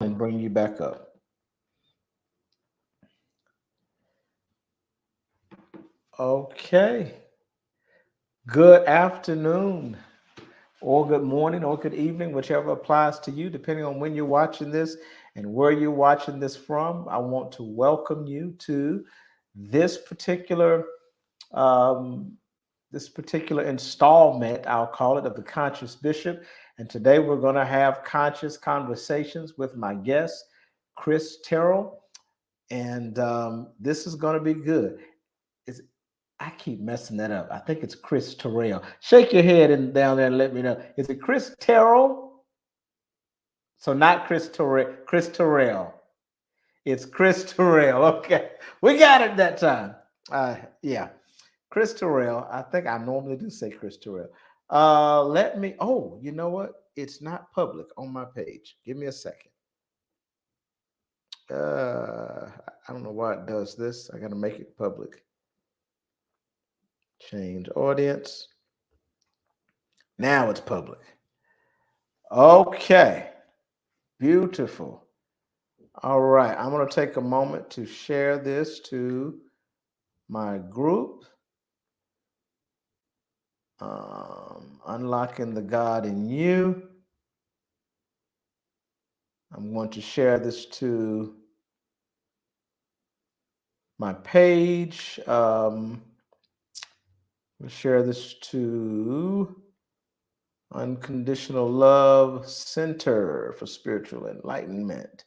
and bring you back up. Okay. Good afternoon, or good morning, or good evening, whichever applies to you, depending on when you're watching this and where you're watching this from. I want to welcome you to this particular um, installment, I'll call it, of the Conscious Bishop. And today we're going to have conscious conversations with my guest, Chris Terrell. And this is going to be good. It's, I keep messing that up. I think it's Chris Terrell. Shake your head and down there and let me know. Is it Chris Terrell? So not Chris Terrell. Chris Terrell. It's Chris Terrell. Okay, we got it that time. Yeah, Chris Terrell. I think I normally do say Chris Terrell. Let me. Oh, you know what? It's not public on my page. Give me a second. I don't know why it does this. I got to make it public. Change audience. Now it's public. Okay. Beautiful. All right. I'm going to take a moment to share this to my group. Unlocking the God in You. I'm going to share this to my page. We'll share this to Unconditional Love Center for Spiritual Enlightenment.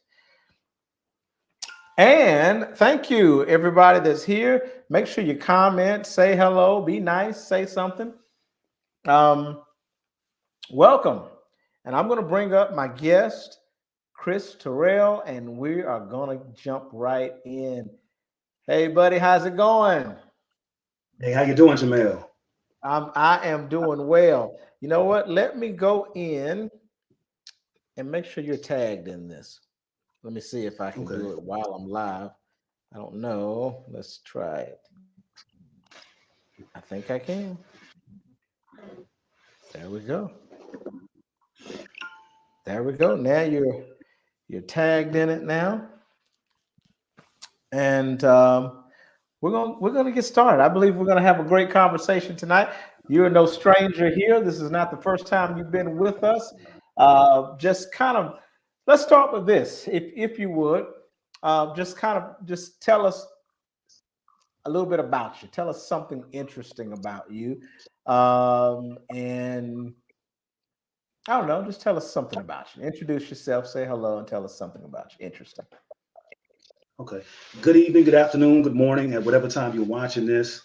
And thank you, everybody that's here. Make sure you comment, say hello, be nice, say something. Welcome. And I'm going to bring up my guest, Chris Terrell, and we are going to jump right in. Hey, buddy, how's it going? Hey, how you doing, Jamel? I am doing well. You know what? Let me go in and make sure you're tagged in this. Let me see if I can do it while I'm live. I don't know. Let's try it. I think I can. There we go. There we go. Now you're tagged in it now, and we're gonna get started. I believe we're gonna have a great conversation tonight. You're no stranger here. This is not the first time you've been with us. Let's start with this, if you would. Just tell us a little bit about you. Tell us something interesting about you, and I don't know. Just tell us something about you. Introduce yourself. Say hello, and tell us something about you. Interesting. Okay. Good evening, good afternoon, good morning, at whatever time you're watching this.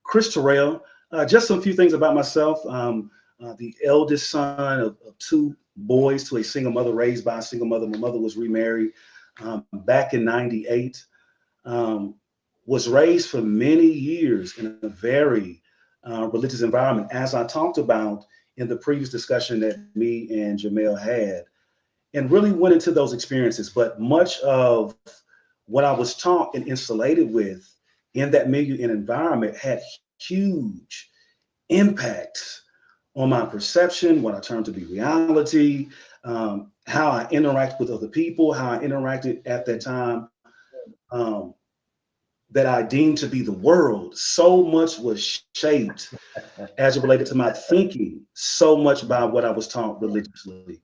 Chris Terrell. Just some few things about myself. The eldest son of two boys to a single mother, raised by a single mother. My mother was remarried back in '98. Was raised for many years in a very religious environment, as I talked about in the previous discussion that me and Jamel had, and really went into those experiences. But much of what I was taught and insulated with in that milieu and environment had huge impacts on my perception, what I termed to be reality, how I interact with other people, how I interacted at that time, that I deemed to be the world. So much was shaped as it related to my thinking, so much by what I was taught religiously.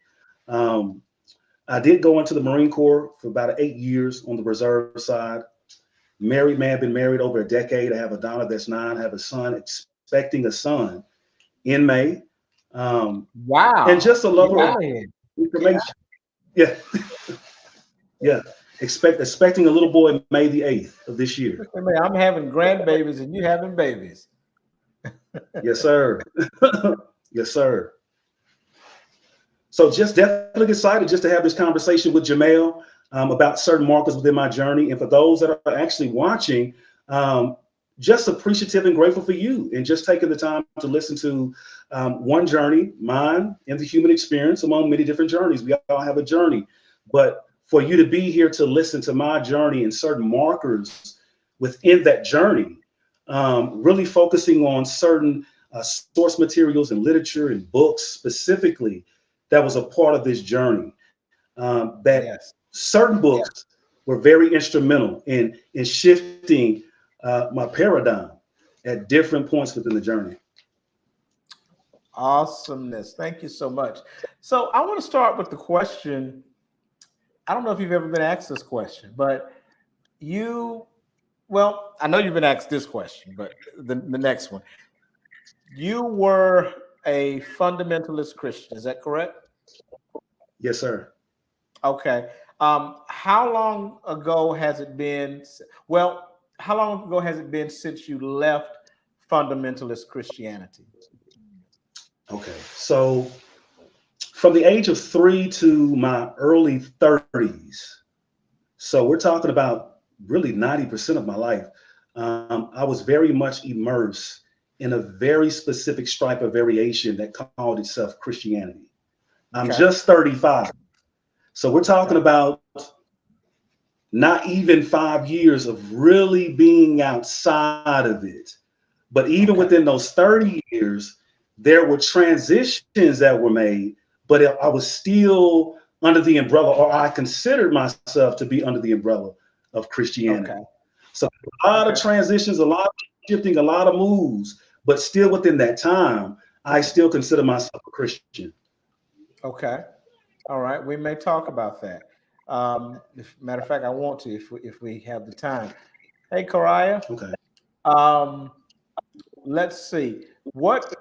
I did go into the Marine Corps for about 8 years on the reserve side. Married man, been married over a decade. I have a daughter that's 9. I have a son, expecting a son in May. Wow. And just a lover of information. Yeah. Yeah. Expecting a little boy May the 8th of this year. I'm having grandbabies and you having babies. Yes, sir. Yes, sir. So just definitely excited just to have this conversation with Jamel about certain markers within my journey. And for those that are actually watching, just appreciative and grateful for you and just taking the time to listen to one journey, mine, in the human experience among many different journeys. We all have a journey, but for you to be here to listen to my journey and certain markers within that journey, really focusing on certain source materials and literature and books specifically that was a part of this journey. that Yes. certain books were very instrumental in shifting my paradigm at different points within the journey. Awesomeness. Thank you so much. So I want to start with the question. I don't know if you've ever been asked this question, but you, well, I know you've been asked this question, but the next one. You were a fundamentalist Christian, is that correct? Yes, sir. Okay. How long ago has it been? Well, how long ago has it been since you left fundamentalist Christianity? Okay. So from the age of 3 to my early 30s, so we're talking about really 90% of my life, I was very much immersed in a very specific stripe of variation that called itself Christianity. I'm Okay. just 35. So we're talking Okay. about not even 5 years of really being outside of it. But even Okay. within those 30 years, there were transitions that were made, but I was still under the umbrella, or I considered myself to be under the umbrella of Okay. Christianity. So a lot of Okay. transitions, a lot of shifting, a lot of moves, but still within that time, I still consider myself a Christian. Okay. All right. We may talk about that. Matter of fact, I want to if we have the time. Hey, Karaya. Okay. Um, let's see. What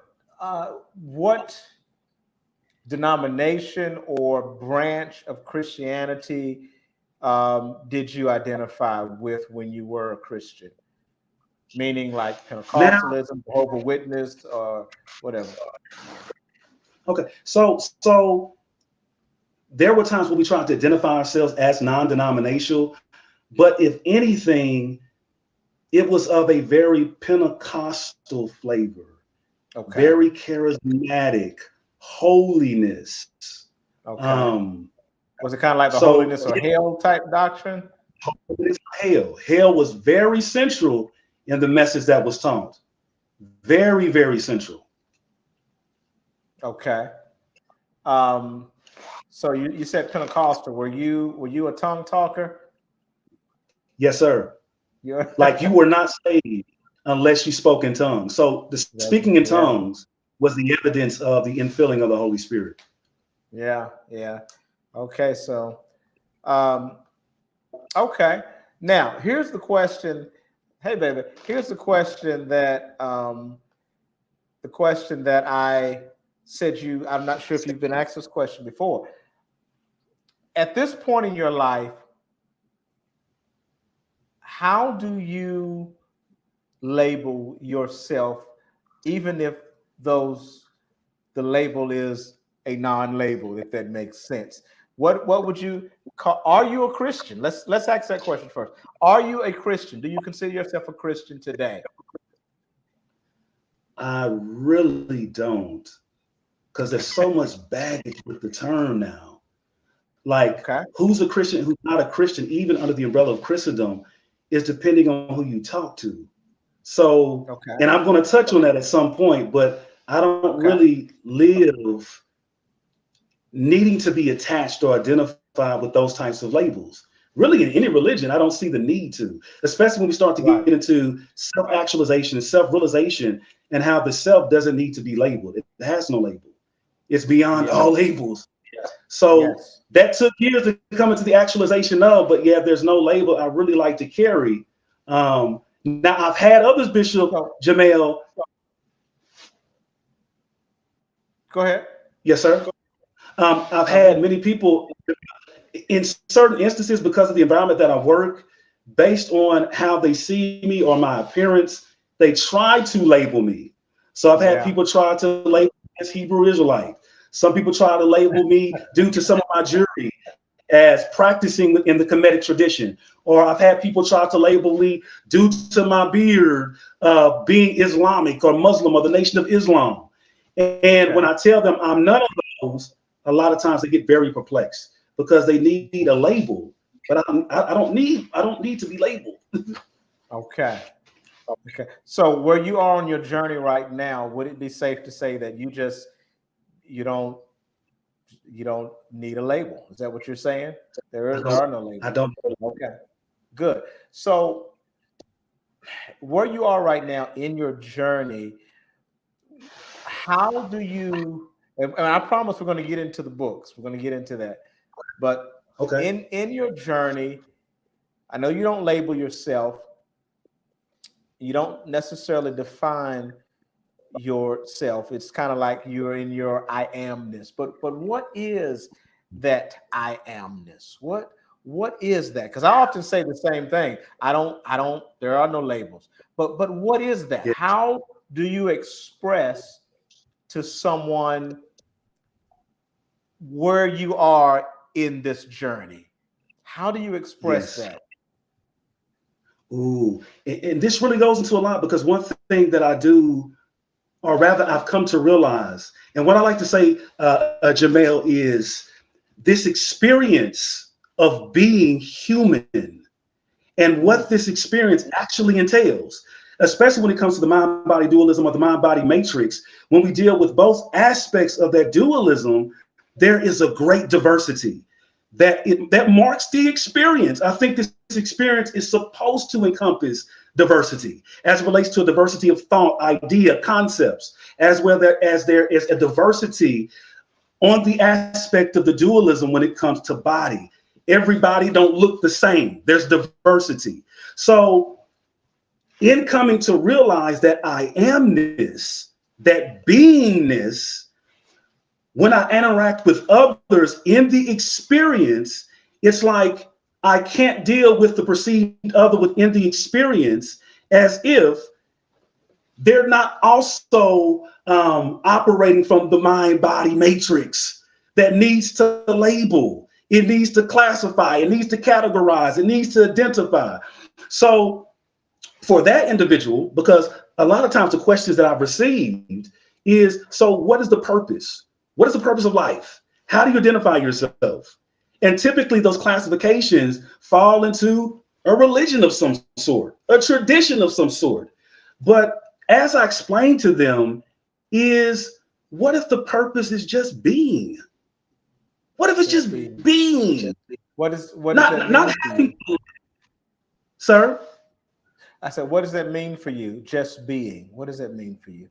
denomination or branch of Christianity did you identify with when you were a Christian? Meaning like Now, Pentecostalism, Jehovah Witness, or whatever. okay. So there were times when we tried to identify ourselves as non-denominational, but if anything, it was of a very Pentecostal flavor, Okay. very charismatic, holiness. Okay. Um, Was it kind of like the so holiness or hell type doctrine? it's hell was very central in the message that was taught. Very, very central. Okay. Um, so you said Pentecostal. Were you a tongue talker? Yes, sir. You're Like you were not saved unless you spoke in tongues. So the speaking in yeah, tongues was the evidence of the infilling of the Holy Spirit. yeah, yeah. Okay, so um, okay. Now here's the question. Hey, baby. Here's the question that I said you. I'm not sure if you've been asked this question before. At this point in your life, how do you label yourself, even if those the label is a non-label, if that makes sense? What would you call? Are you a Christian? Let's ask that question first. Are you a Christian? Do you consider yourself a Christian today? I really don't, because there's so much baggage with the term now. Like, Okay. who's a Christian, who's not a Christian, even under the umbrella of Christendom, is depending on who you talk to. So, Okay. and I'm going to touch on that at some point, but I don't Okay. really live needing to be attached or identified with those types of labels. Really, in any religion, I don't see the need to, especially when we start to Right. get into self actualization and self realization and how the self doesn't need to be labeled. It has no label, it's beyond Yeah. all labels. So Yes. that took years to come into the actualization of, but yeah, there's no label I really like to carry. Now, I've had others, Bishop So Jamel. go ahead. Yes, sir. I've Go had ahead. many people in certain instances because of the environment that I work, based on how they see me or my appearance, they try to label me. So I've had Yeah. people try to label me as Hebrew Israelite. Some people try to label me due to some of my jury as practicing in the Kemetic tradition. Or I've had people try to label me due to my beard being Islamic or Muslim or the Nation of Islam. And when Okay. I tell them I'm none of those, a lot of times they get very perplexed because they need a label. But I don't need to be labeled. Okay. Okay. So where you are on your journey right now, would it be safe to say that you don't You don't need a label. Is that what you're saying? I There don't. are no I labels. don't. Okay, good. So where you are right now in your journey, how do you? And I promise we're going to get into the books. We're going to get into that. But Okay. in your journey, I know you don't label yourself. You don't necessarily define yourself. It's kind of like you're in your I amness. But what is that I amness? What is that? Because I often say the same thing. I don't, there are no labels. But what is that? Yeah. How do you express to someone where you are in this journey? How do you express Yes. that? Ooh. And this really goes into a lot because one thing that I do, or rather, I've come to realize, and what I like to say, Jamel, is this experience of being human and Mm, what this experience actually entails, especially when it comes to the mind body dualism or the mind body matrix. When we deal with both aspects of that dualism, there is a great diversity that marks the experience. I think this experience is supposed to encompass diversity as it relates to a diversity of thought, idea, concepts, as well as there is a diversity on the aspect of the dualism when it comes to body. Everybody don't look the same. There's diversity. So in coming to realize that I amness, that beingness, when I interact with others in the experience, it's like I can't deal with the perceived other within the experience as if they're not also operating from the mind body matrix that needs to label, it needs to classify, it needs to categorize, it needs to identify. So for that individual, because a lot of times the questions that I've received is, so what is the purpose? What is the purpose of life? How do you identify yourself? And typically those classifications fall into a religion of some sort, a tradition of some sort. But as I explained to them, is what if the purpose is just being? What if it's just just being. being? What does that Not mean for having, you? sir. I said, what does that mean for you? Just being. What does that mean for you?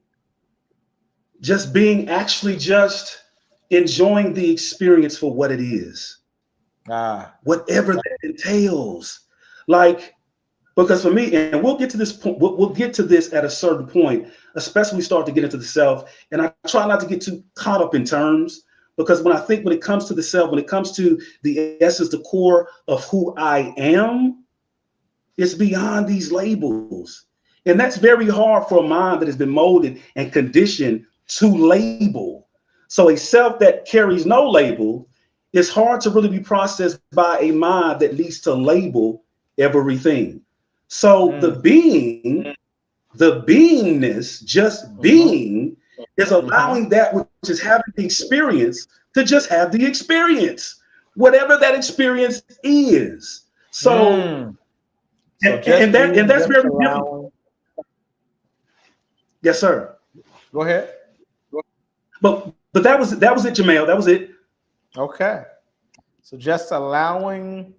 Just being, actually just enjoying the experience for what it is, Ah, whatever that entails. Like, because for me, and we'll get to this point, we'll get to this at a certain point, especially when we start to get into the self. And I try not to get too caught up in terms, because when I think when it comes to the self, when it comes to the essence, the core of who I am, it's beyond these labels. And that's very hard for a mind that has been molded and conditioned to label. So a self that carries no label is hard to really be processed by a mind that needs to label everything. So mm, the beingness, just mm-hmm, being, is mm-hmm. allowing that which is having the experience to just have the experience, whatever that experience is. So Mm. So just and being, that's just very difficult. allowing. Yes, sir. Go ahead. But that was it, Jamel. That was it. Okay. So just allowing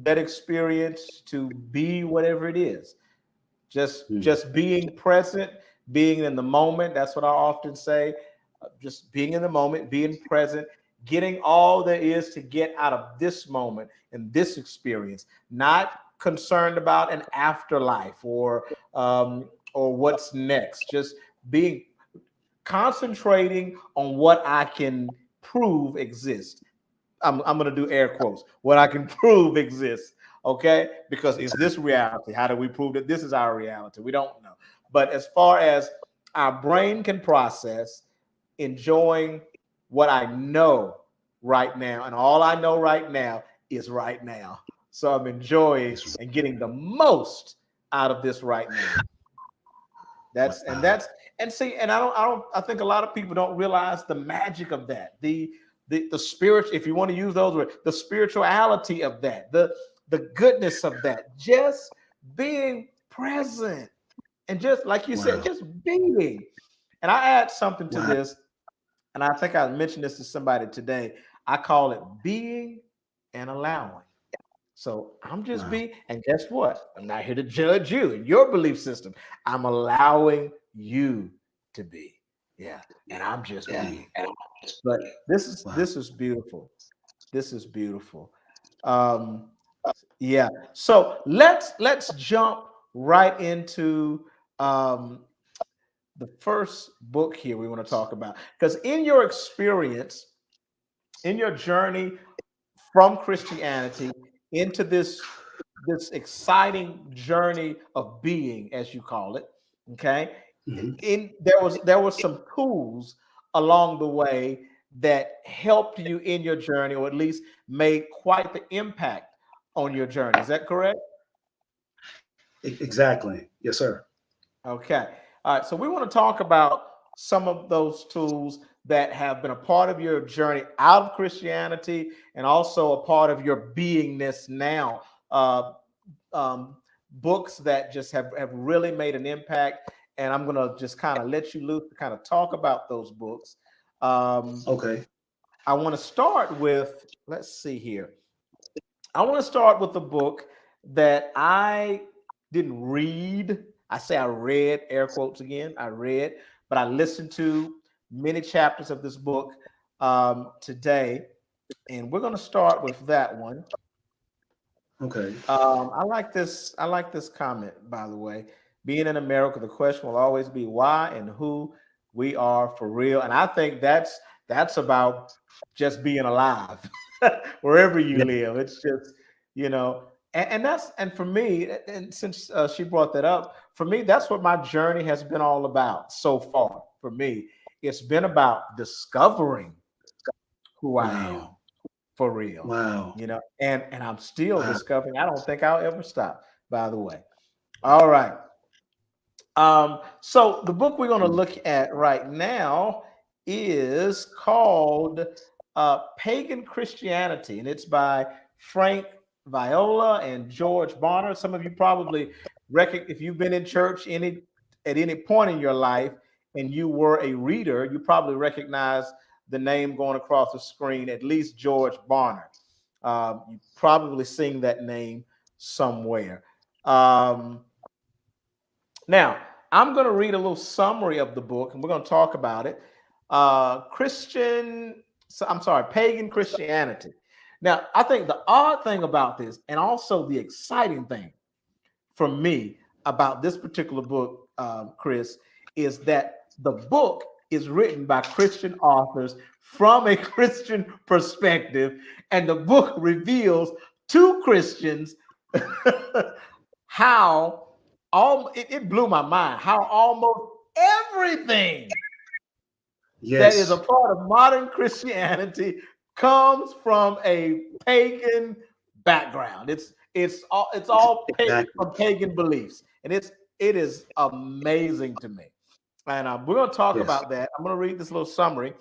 that experience to be whatever it is. Hmm. Just being present, being in the moment. That's what I often say. Just being in the moment, being present, getting all there is to get out of this moment and this experience. Not concerned about an afterlife or what's next. Just being concentrating on what I can prove exists. I'm going to do air quotes. What I can prove exists. Okay. Because is this reality? How do we prove that this is our reality? We don't know. But as far as our brain can process, enjoying what I know right now, and all I know right now is right now. So I'm enjoying and getting the most out of this right now. That's and Wow. that's and see, and I don't I think a lot of people don't realize the magic of that. The spirit, if you want to use those words, the spirituality of that, the goodness of that, just being present and just like you said, Wow. just being. And I add something to Wow. this. and I think I mentioned this to somebody today. I call it being and allowing. So I'm just Wow. being, and guess what? I'm not here to judge you and your belief system. I'm allowing you to be. Yeah. And I'm just Mm. being. But this is Wow. this is beautiful. This is beautiful. Um, yeah. So let's jump right into the first book here we want to talk about. Because in your experience, in your journey from Christianity into this exciting journey of being, as you call it. Okay, Mhm. in there was some tools along the way that helped you in your journey, or at least made quite the impact on your journey. Is that correct? Exactly. Yes, sir. Okay. All right. So we want to talk about some of those tools that have been a part of your journey out of Christianity and also a part of your beingness now. Um, Books that just have really made an impact. And I'm going to just kind of let you loose to kind of talk about those books. Um, Okay. I want to start with, let's see here. I want to start with a book that I didn't read. I say I read, air quotes again. I read, but I listened to many chapters of this book today. And we're going to start with that one. Okay. I like this. I like this comment, by the way. Being in America, the question will always be why and who we are for real. And I think that's about just being alive, wherever you Yeah. live. It's just you know, and that's and for me, and since she brought that up, for me, that's what my journey has been all about so far. For me, it's been about discovering who I am Wow. for real, Wow. and I'm still Wow. discovering. I don't think I'll ever stop, by the way. All right. So the book we're going to Mm. look at right now is called Pagan Christianity, and it's by Frank Viola and George Barner. Some of you probably if you've been in church at any point in your life and you were a reader, you probably recognize the name going across the screen, at least George Barner. You probably seen that name somewhere. Um, Now, I'm going to read a little summary of the book and we're going to talk about it. Pagan Christianity. Now, I think the odd thing about this, and also the exciting thing for me about this particular book, Chris, is that the book is written by Christian authors from a Christian perspective, and the book reveals to Christians how it blew my mind how almost everything that is a Yes. part of modern Christianity comes from a pagan background. It's all Exactly. from pagan beliefs, and it is amazing to me. And we're going to talk Yes. about that. I'm going to read this little summary,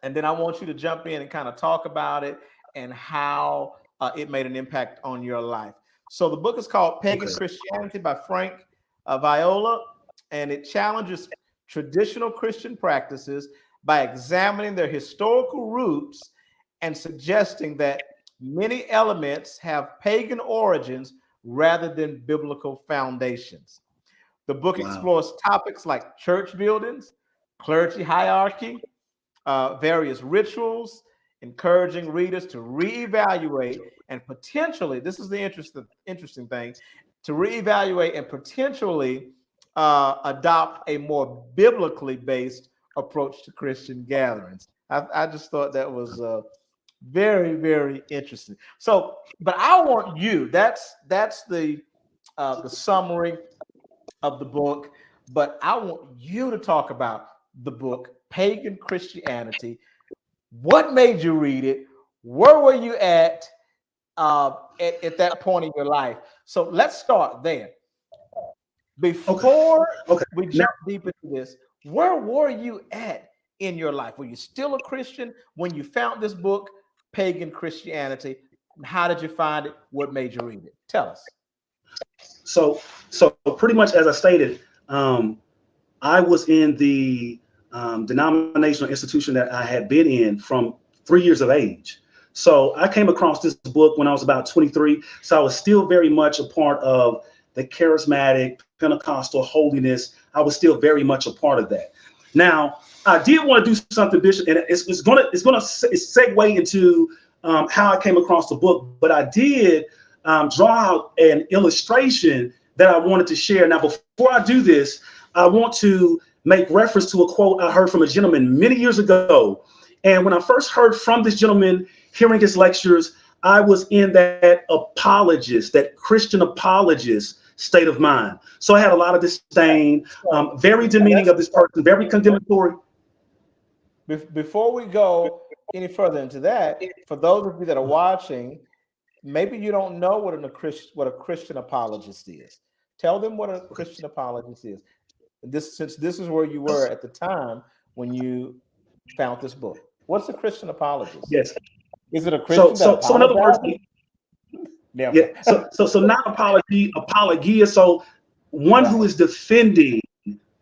and then I want you to jump in and kind of talk about it and how it made an impact on your life. So the book is called Pagan Okay. Christianity by Frank Viola, and it challenges traditional Christian practices by examining their historical roots and suggesting that many elements have pagan origins rather than biblical foundations. The book Wow. explores topics like church buildings, clergy hierarchy, various rituals, encouraging readers to reevaluate and potentially, this is the interesting thing, to reevaluate and potentially adopt a more biblically based approach to Christian gatherings. I just thought that was very, very interesting. So, but I want you. That's the summary of the book, but I want you to talk about the book Pagan Christianity. What made you read it? Where were you at that point in your life? So let's start there. Okay. Before Okay. we Now, jump deep into this, where were you at in your life? Were you still a Christian when you found this book, Pagan Christianity? How did you find it? What made you read it? Tell us. so pretty much as I stated, I was in the denominational institution that I had been in from 3 years of age. So I came across this book when I was about 23. So I was still very much a part of the charismatic Pentecostal holiness. I was still very much a part of that. Now, I did want to do something, Bishop, and it's gonna segue into how I came across the book. But I did draw out an illustration that I wanted to share. Now, before I do this, I want to make reference to a quote I heard from a gentleman many years ago. And when I first heard from this gentleman, hearing his lectures, I was in that apologist, that Christian apologist state of mind. So I had a lot of disdain, very demeaning of this person, very condemnatory. Before we go any further into that, for those of you that are watching, maybe you don't know what a Christian apologist is. Tell them what a Christian apologist is. Since this is where you were at the time when you found this book. What's a Christian apologist? Yes. Is it a Christian? So in other words, yeah. So not apologia. So one who is defending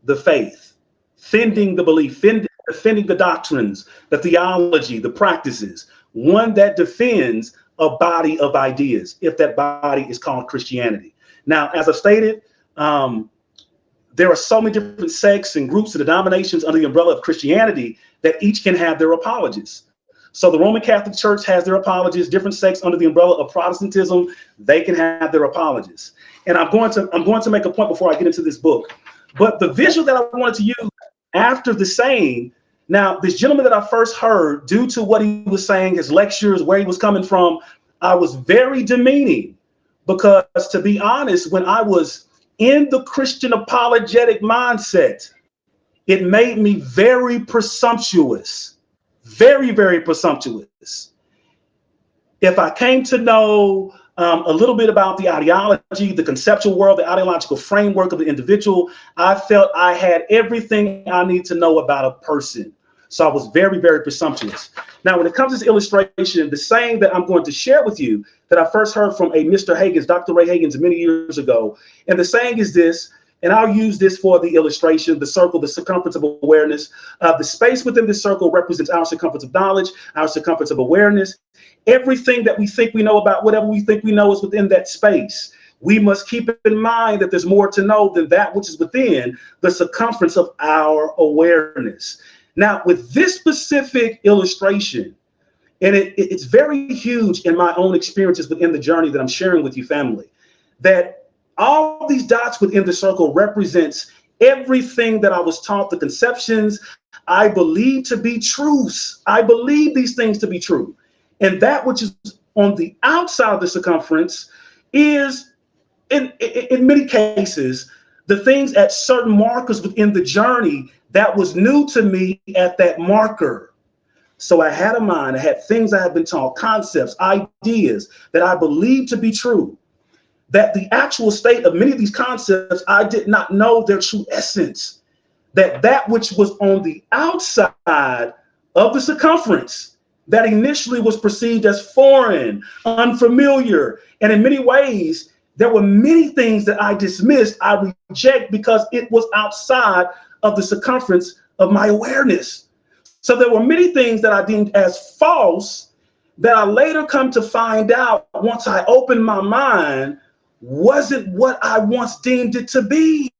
the faith, defending the belief, defending the doctrines, the theology, the practices. One that defends a body of ideas, if that body is called Christianity. Now, as I stated, there are so many different sects and groups and denominations under the umbrella of Christianity that each can have their apologists. So the Roman Catholic Church has their apologists, different sects under the umbrella of Protestantism, they can have their apologists. And I'm going to make a point before I get into this book. But the visual that I wanted to use after the saying, now this gentleman that I first heard, due to what he was saying, his lectures, where he was coming from, I was very demeaning because, to be honest, when I was in the Christian apologetic mindset, it made me very presumptuous, very, very presumptuous. If I came to know a little bit about the ideology, the conceptual world, the ideological framework of the individual, I felt I had everything I need to know about a person. So I was very, very presumptuous. Now, when it comes to this illustration, the saying that I'm going to share with you that I first heard from a Mr. Hagins, Dr. Ray Hagins, many years ago, and the saying is this, and I'll use this for the illustration, the circle, the circumference of awareness. The space within this circle represents our circumference of knowledge, our circumference of awareness. Everything that we think we know about whatever we think we know is within that space. We must keep in mind that there's more to know than that which is within the circumference of our awareness. Now, with this specific illustration, and it's very huge in my own experiences within the journey that I'm sharing with you, family, that all these dots within the circle represents everything that I was taught, the conceptions I believe to be truths. I believe these things to be true. And that which is on the outside of the circumference is, in many cases, the things at certain markers within the journey that was new to me at that marker. So I had a mind, I had things I had been taught, concepts, ideas that I believed to be true. That the actual state of many of these concepts, I did not know their true essence. That which was on the outside of the circumference, that initially was perceived as foreign, unfamiliar, and in many ways, there were many things that I dismissed, I reject because it was outside of the circumference of my awareness. So there were many things that I deemed as false that I later come to find out once I opened my mind wasn't what I once deemed it to be,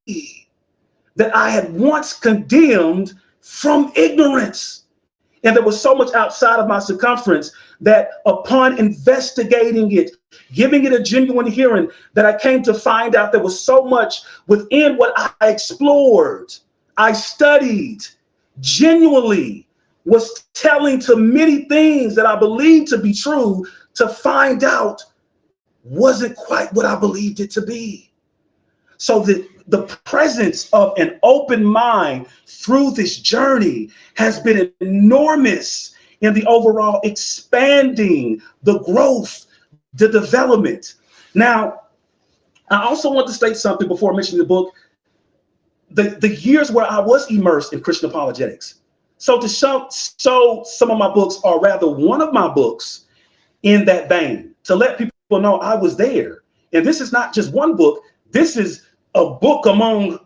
that I had once condemned from ignorance. And there was so much outside of my circumference that upon investigating it, giving it a genuine hearing, that I came to find out there was so much within what I explored, I studied, genuinely was telling to many things that I believed to be true, to find out wasn't quite what I believed it to be. So the presence of an open mind through this journey has been enormous in the overall expanding, the growth, the development. Now, I also want to state something before mentioning the book. The years where I was immersed in Christian apologetics. So to show some of my books, or rather one of my books in that vein, to let people know I was there. And this is not just one book. This is a book among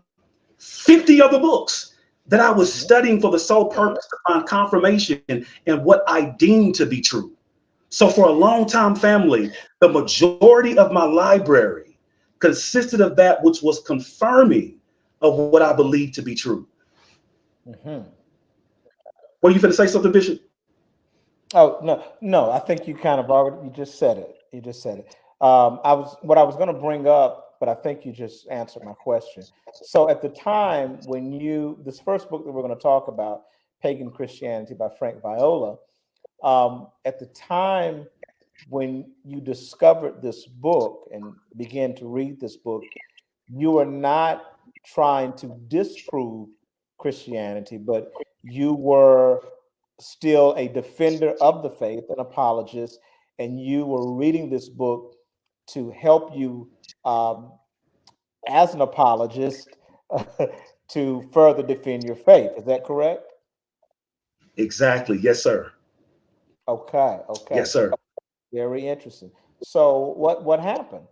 50 other books that I was Mhm. studying for the sole purpose to find confirmation in what I deemed to be true. So for a long time, family, the majority of my library consisted of that which was confirming of what I believed to be true. Mhm. What are you going to say something, Bishop? Oh, no, no, I think you kind of already, you just said it. You just said it. What I was going to bring up, but I think you just answered my question. So at the time when this first book that we're going to talk about, Pagan Christianity by Frank Viola, at the time when you discovered this book and began to read this book, you were not trying to disprove Christianity, but you were still a defender of the faith, an apologist, and you were reading this book to help you um, as an apologist to further defend your faith. Is that correct? Exactly. Yes, sir. Okay, okay, Yes, sir. very interesting. So what happened?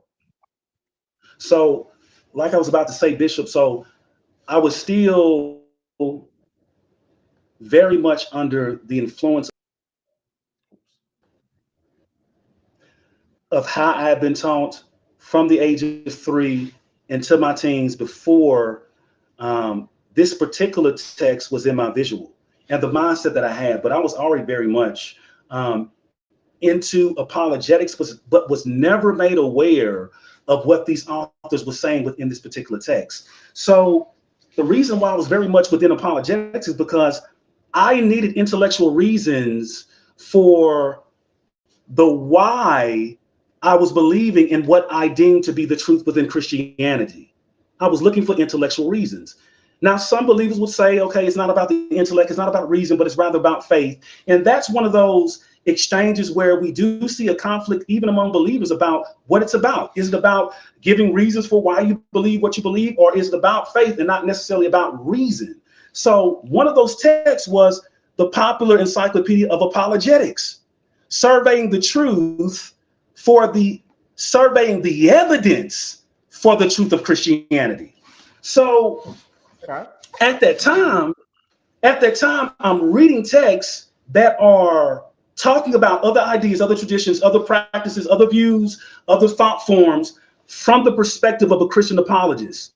So, like I was about to say, Bishop, so I was still very much under the influence of how I had been taught from the age of 3 into my teens before this particular text was in my visual and the mindset that I had. But I was already very much into apologetics, but was never made aware of what these authors were saying within this particular text. So the reason why I was very much within apologetics is because I needed intellectual reasons for the why I was believing in what I deemed to be the truth within Christianity. I was looking for intellectual reasons. Now, some believers would say, okay, it's not about the intellect, it's not about reason, but it's rather about faith. And that's one of those exchanges where we do see a conflict even among believers about what it's about. Is it about giving reasons for why you believe what you believe, or is it about faith and not necessarily about reason? So one of those texts was the popular encyclopedia of apologetics, surveying the truth for the surveying the evidence for the truth of Christianity. So Okay. at that time, I'm reading texts that are talking about other ideas, other traditions, other practices, other views, other thought forms from the perspective of a Christian apologist.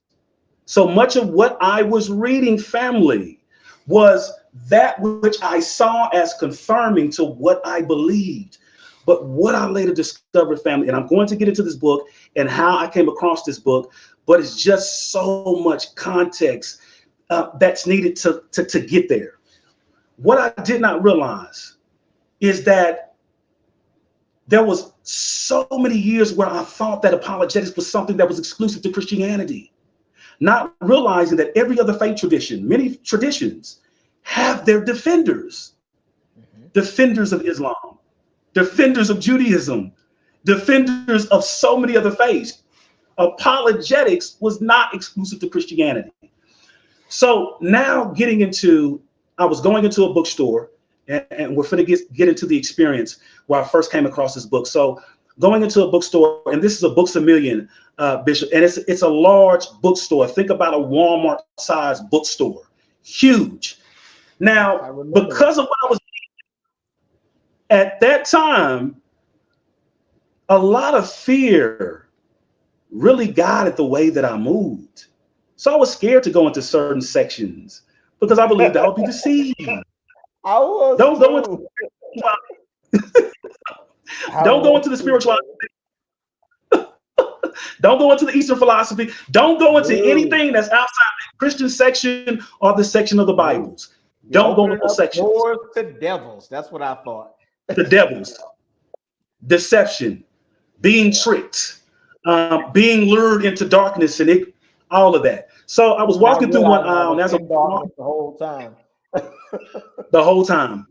So much of what I was reading, family, was that which I saw as confirming to what I believed. But what I later discovered, family, and I'm going to get into this book and how I came across this book, but it's just so much context that's needed to get there. What I did not realize is that there was so many years where I thought that apologetics was something that was exclusive to Christianity, not realizing that every other faith tradition, many traditions, have their defenders, Mhm. defenders of Islam, defenders of Judaism, defenders of so many other faiths. Apologetics was not exclusive to Christianity. So now I was going into a bookstore, and we're going to get into the experience where I first came across this book. So going into a bookstore, and this is a Books a Million, Bishop, and it's a large bookstore. Think about a Walmart-sized bookstore, huge. Yes, Now, I remember that. because of what I was at that time, a lot of fear really guided the way that I moved. So I was scared to go into certain sections because I believed I would be deceived. I was Don't go into too. I don't go was into the too, spiritual. brother. Don't go into the Eastern philosophy. Don't go into No, anything that's outside the Christian section or the section of the no. Bibles. You're Don't go in opening those up sections. doors to devils. That's what I thought. The devils, deception, being Yeah. tricked, being lured into darkness, and all of that. So I was Not walking through one realizing I aisle, was and as I in was darkness walking the whole time. the whole time,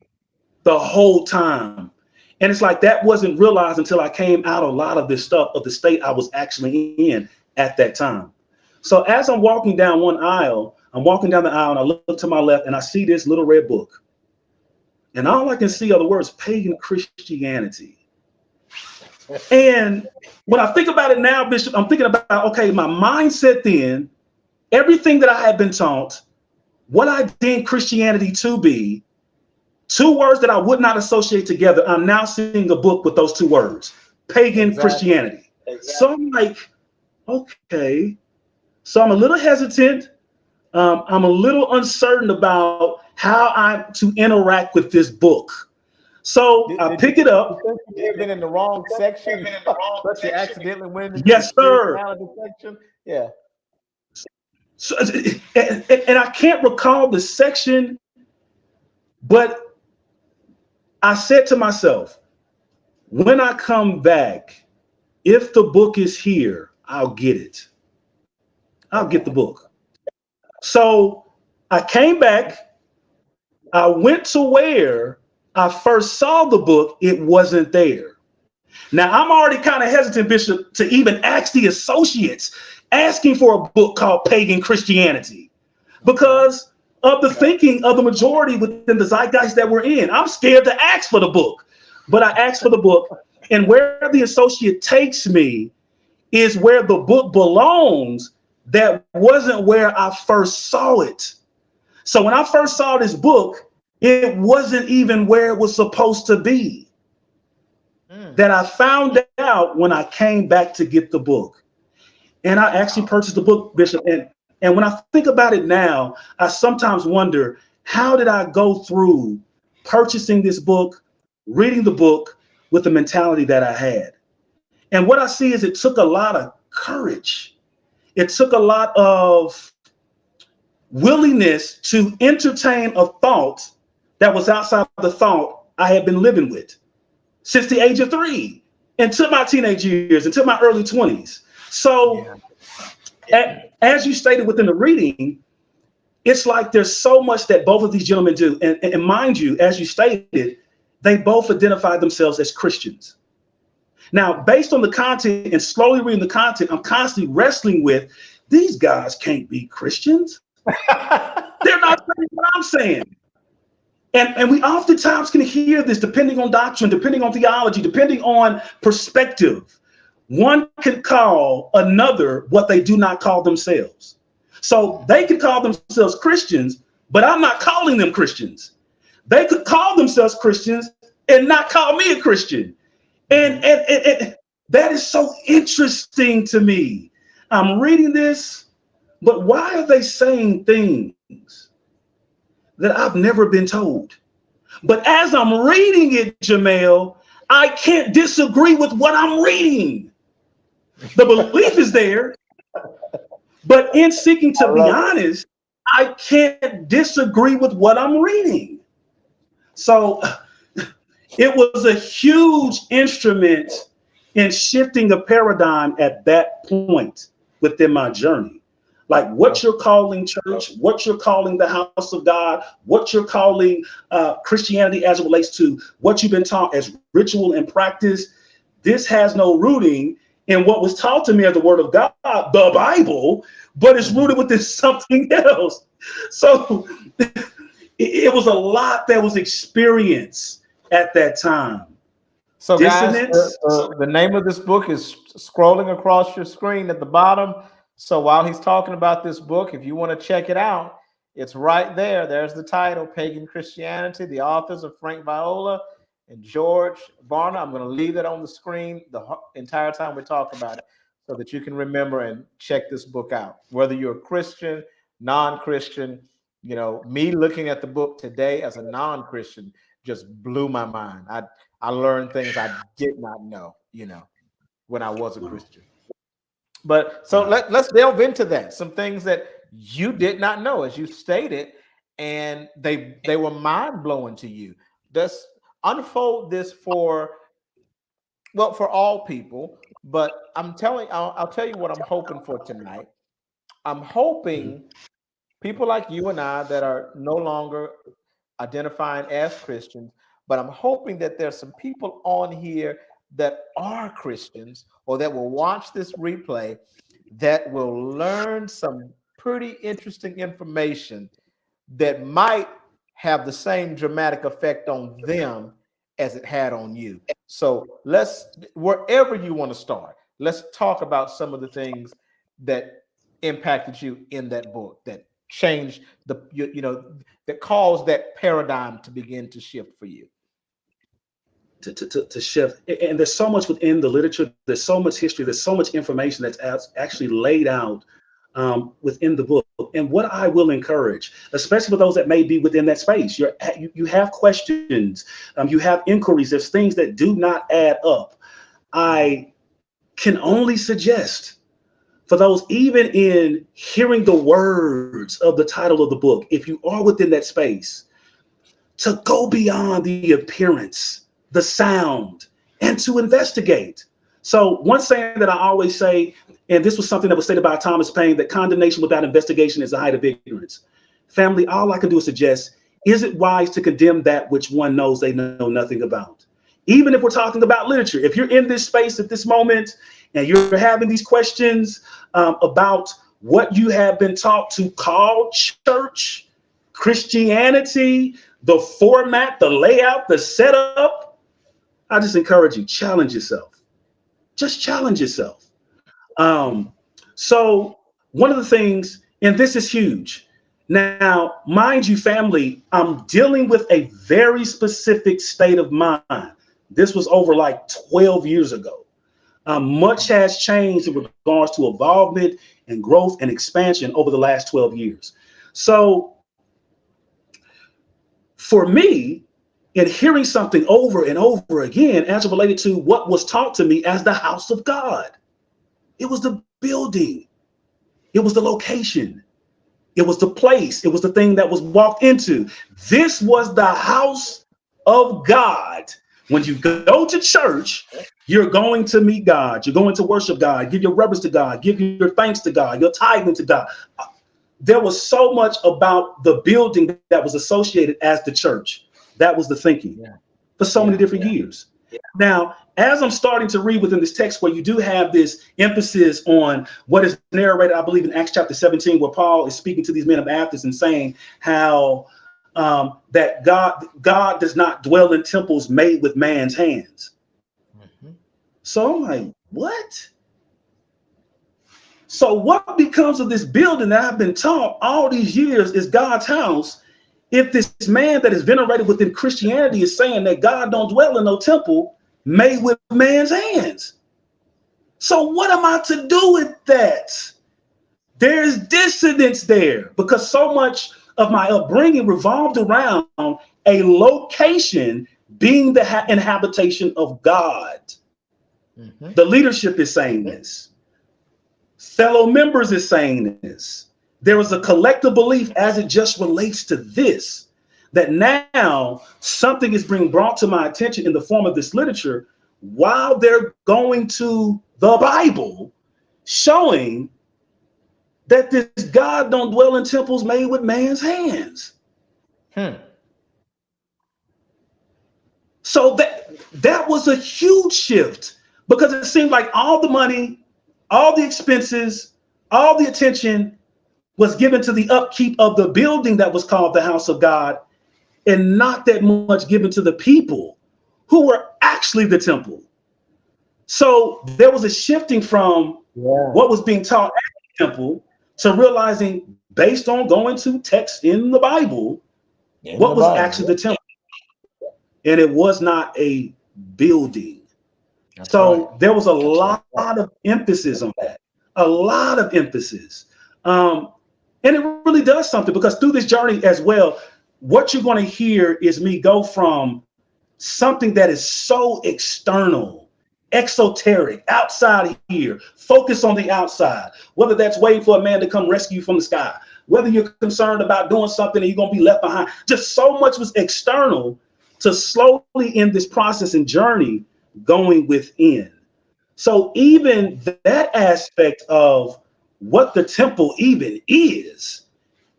the whole time. And it's like that wasn't realized until I came out a lot of this stuff of the state I was actually in at that time. So as I'm walking down one aisle, I'm walking down the aisle and I look to my left and I see this little red book. And all I can see are the words pagan Christianity. And when I think about it now, Bishop, I'm thinking about, okay, my mindset then, everything that I had been taught, what I deemed Christianity to be, two words that I would not associate together. I'm now seeing a book with those two words, pagan Christianity. So I'm like, okay. So I'm a little hesitant. I'm a little uncertain about how I'm to interact with this book. So I pick it up. You think you may have been in the wrong section, but you accidentally went into the Yes, sir. spirituality section? Yeah. So, and I can't recall the section, but I said to myself, when I come back, if the book is here, I'll get it. I'll get the book. So I came back. I went to where I first saw the book. It wasn't there. Now I'm already kind of hesitant, Bishop, to even ask the associates asking for a book called Pagan Christianity because of the thinking of the majority within the zeitgeist that we're in. I'm scared to ask for the book, but I asked for the book. And where the associate takes me is where the book belongs. That wasn't where I first saw it. So when I first saw this book, it wasn't even where it was supposed to be. That I found out when I came back to get the book. And I actually purchased the book, Bishop. And when I think about it now, I sometimes wonder, how did I go through purchasing this book, reading the book with the mentality that I had? And what I see is it took a lot of courage. It took a lot of willingness to entertain a thought that was outside of the thought I had been living with since the age of 3 until my teenage years, until my early 20s. So as you stated within the reading, it's like there's so much that both of these gentlemen do. And mind you, as you stated, they both identify themselves as Christians. Now, based on the content and slowly reading the content, I'm constantly wrestling with, these guys can't be Christians. They're not saying what I'm saying. And we oftentimes can hear this depending on doctrine, depending on theology, depending on perspective. One can call another what they do not call themselves. So they could call themselves Christians, but I'm not calling them Christians. They could call themselves Christians and not call me a Christian. And that is so interesting to me. I'm reading this, but why are they saying things that I've never been told? But as I'm reading it, Jamel, I can't disagree with what I'm reading. The belief is there, but in seeking to be honest, I can't disagree with what I'm reading. So it was a huge instrument in shifting the paradigm at that point within my journey. Like what you're calling church, what you're calling the house of God, what you're calling Christianity as it relates to what you've been taught as ritual and practice. This has no rooting in what was taught to me as the word of God, the Bible, but it's rooted within something else. So it was a lot that was experienced at that time. So guys, the name of this book is scrolling across your screen at the bottom. So while he's talking about this book, if you want to check it out, it's right there. There's the title, Pagan Christianity. The authors are Frank Viola and George Barna. I'm going to leave that on the screen the entire time we talk about it so that you can remember and check this book out. Whether you're a Christian, non-Christian, you know, me looking at the book today as a non-Christian just blew my mind. I learned things I did not know, you know, when I was a Christian. But so let's delve into that. Some things that you did not know, as you stated, and they were mind-blowing to you. Let's unfold this for all people. But I'll tell you what I'm hoping for tonight. I'm hoping people like you and I that are no longer identifying as Christians, but I'm hoping that there's some people on here that are Christians or that will watch this replay that will learn some pretty interesting information that might have the same dramatic effect on them as it had on you. So wherever you want to start, let's talk about some of the things that impacted you in that book that changed that caused that paradigm to begin to shift for you? To shift. And there's so much within the literature. There's so much history. There's so much information that's actually laid out within the book. And what I will encourage, especially for those that may be within that space, you have questions, you have inquiries. There's things that do not add up. I can only suggest for those, even in hearing the words of the title of the book, if you are within that space, to go beyond the appearance, the sound, and to investigate. So one saying that I always say, and this was something that was stated by Thomas Paine, that condemnation without investigation is the height of ignorance. Family, all I can do is suggest, is it wise to condemn that which one knows they know nothing about? Even if we're talking about literature, if you're in this space at this moment and you're having these questions about what you have been taught to call church, Christianity, the format, the layout, the setup, I just encourage you, challenge yourself. Just challenge yourself. So one of the things, and this is huge. Now, mind you, family, I'm dealing with a very specific state of mind. This was over like 12 years ago. Much has changed in regards to involvement and growth and expansion over the last 12 years. So for me, in hearing something over and over again as it related to what was taught to me as the house of God, it was the building, it was the location, it was the place, it was the thing that was walked into. This was the house of God. When you go to church, you're going to meet God, you're going to worship God, give your reverence to God, give your thanks to God, your tithing to God. There was so much about the building that was associated as the church. That was the thinking for so many different years. Now, as I'm starting to read within this text, where you do have this emphasis on what is narrated, I believe in Acts chapter 17, where Paul is speaking to these men of Athens and saying how that God does not dwell in temples made with man's hands. Mm-hmm. So I'm like, what? So what becomes of this building that I've been taught all these years is God's house, if this man that is venerated within Christianity is saying that God don't dwell in no temple made with man's hands? So what am I to do with that? There's dissonance there, because so much of my upbringing revolved around a location being the inhabitation of God. Mm-hmm. The leadership is saying this. Fellow members is saying this. There is a collective belief as it just relates to this, that now something is being brought to my attention in the form of this literature while they're going to the Bible, showing that this God don't dwell in temples made with man's hands. So that was a huge shift, because it seemed like all the money, all the expenses, all the attention was given to the upkeep of the building that was called the house of God, and not that much given to the people who were actually the temple. So there was a shifting from what was being taught at the temple to realizing, based on going to text in the Bible, what was actually the temple. And it was not a building. That's so right. There was a lot of emphasis on that, a lot of emphasis. And it really does something, because through this journey as well, what you're going to hear is me go from something that is so external, exoteric, outside here, focus on the outside, whether that's waiting for a man to come rescue you from the sky, whether you're concerned about doing something and you're going to be left behind. Just so much was external, to slowly in this process and journey going within. So even that aspect of what the temple even is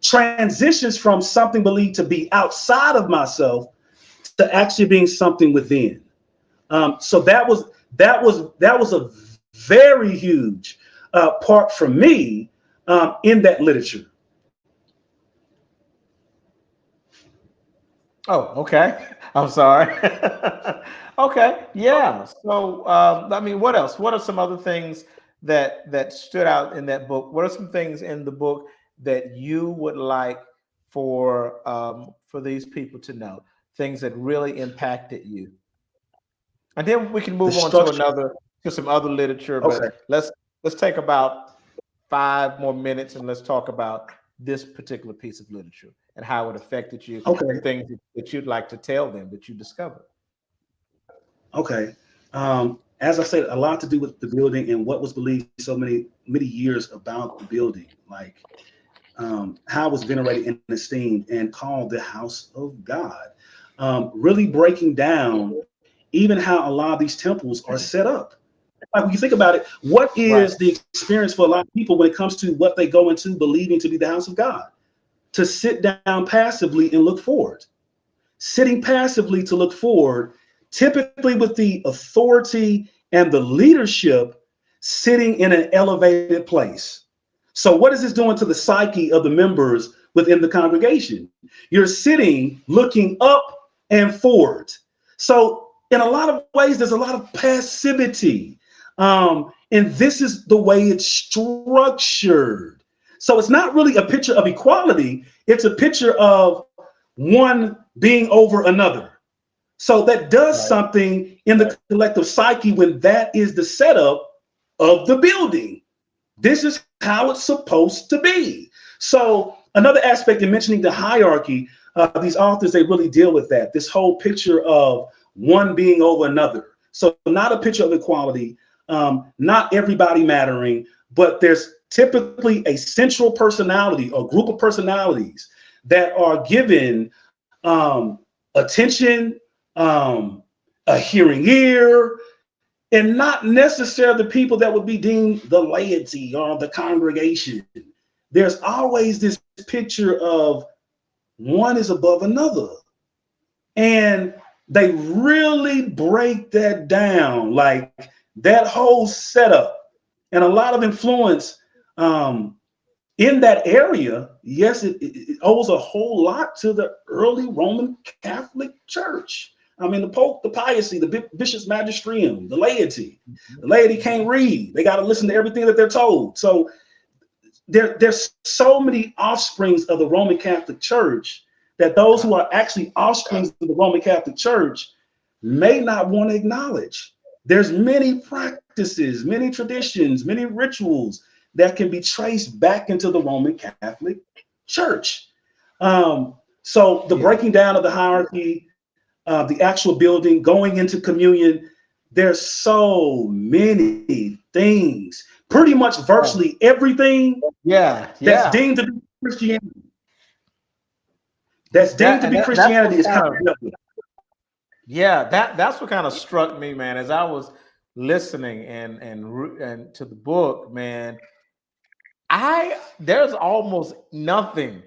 transitions from something believed to be outside of myself to actually being something within. So that was a very huge part for me in that literature. Oh, okay. I'm sorry. Okay. Yeah. So, I mean, what else? What are some other things that stood out in that book? What are some things in the book that you would like for these people to know? Things that really impacted you, and then we can The move on structure. to some other literature. Okay. But let's take about 5 more minutes and let's talk about this particular piece of literature and how it affected you and Okay. things that you'd like to tell them that you discovered. Okay. As I said, a lot to do with the building and what was believed so many years about the building, like how it was venerated and esteemed and called the house of God. Really breaking down even how a lot of these temples are set up. Like when you think about it, what Right. is the experience for a lot of people when it comes to what they go into believing to be the house of God? To sit down passively and look forward. Sitting passively to look forward, typically with the authority and the leadership sitting in an elevated place. So, what is this doing to the psyche of the members within the congregation? You're sitting looking up and forward. So, in a lot of ways, there's a lot of passivity. And this is the way it's structured. So, it's not really a picture of equality, it's a picture of one being over another. So that does Right. something in the collective psyche when that is the setup of the building. This is how it's supposed to be. So another aspect in mentioning the hierarchy, these authors, they really deal with that. This whole picture of one being over another. So not a picture of equality, not everybody mattering, but there's typically a central personality or group of personalities that are given attention, a hearing ear, and not necessarily the people that would be deemed the laity or the congregation. There's always this picture of one is above another. And they really break that down, like that whole setup and a lot of influence in that area. Yes, it owes a whole lot to the early Roman Catholic Church. I mean, the Pope, the papacy, the bishop's magisterium, the laity. The laity can't read. They got to listen to everything that they're told. So there's so many offsprings of the Roman Catholic Church that those who are actually offsprings of the Roman Catholic Church may not want to acknowledge. There's many practices, many traditions, many rituals that can be traced back into the Roman Catholic Church. So the breaking down of the hierarchy, the actual building, going into communion, there's so many things. Pretty much virtually everything Yeah, that's yeah. deemed to be Christianity. That's what Is kind kind of of yeah, that's what kind of struck me, man, as I was listening and to the book, man. I There's almost nothing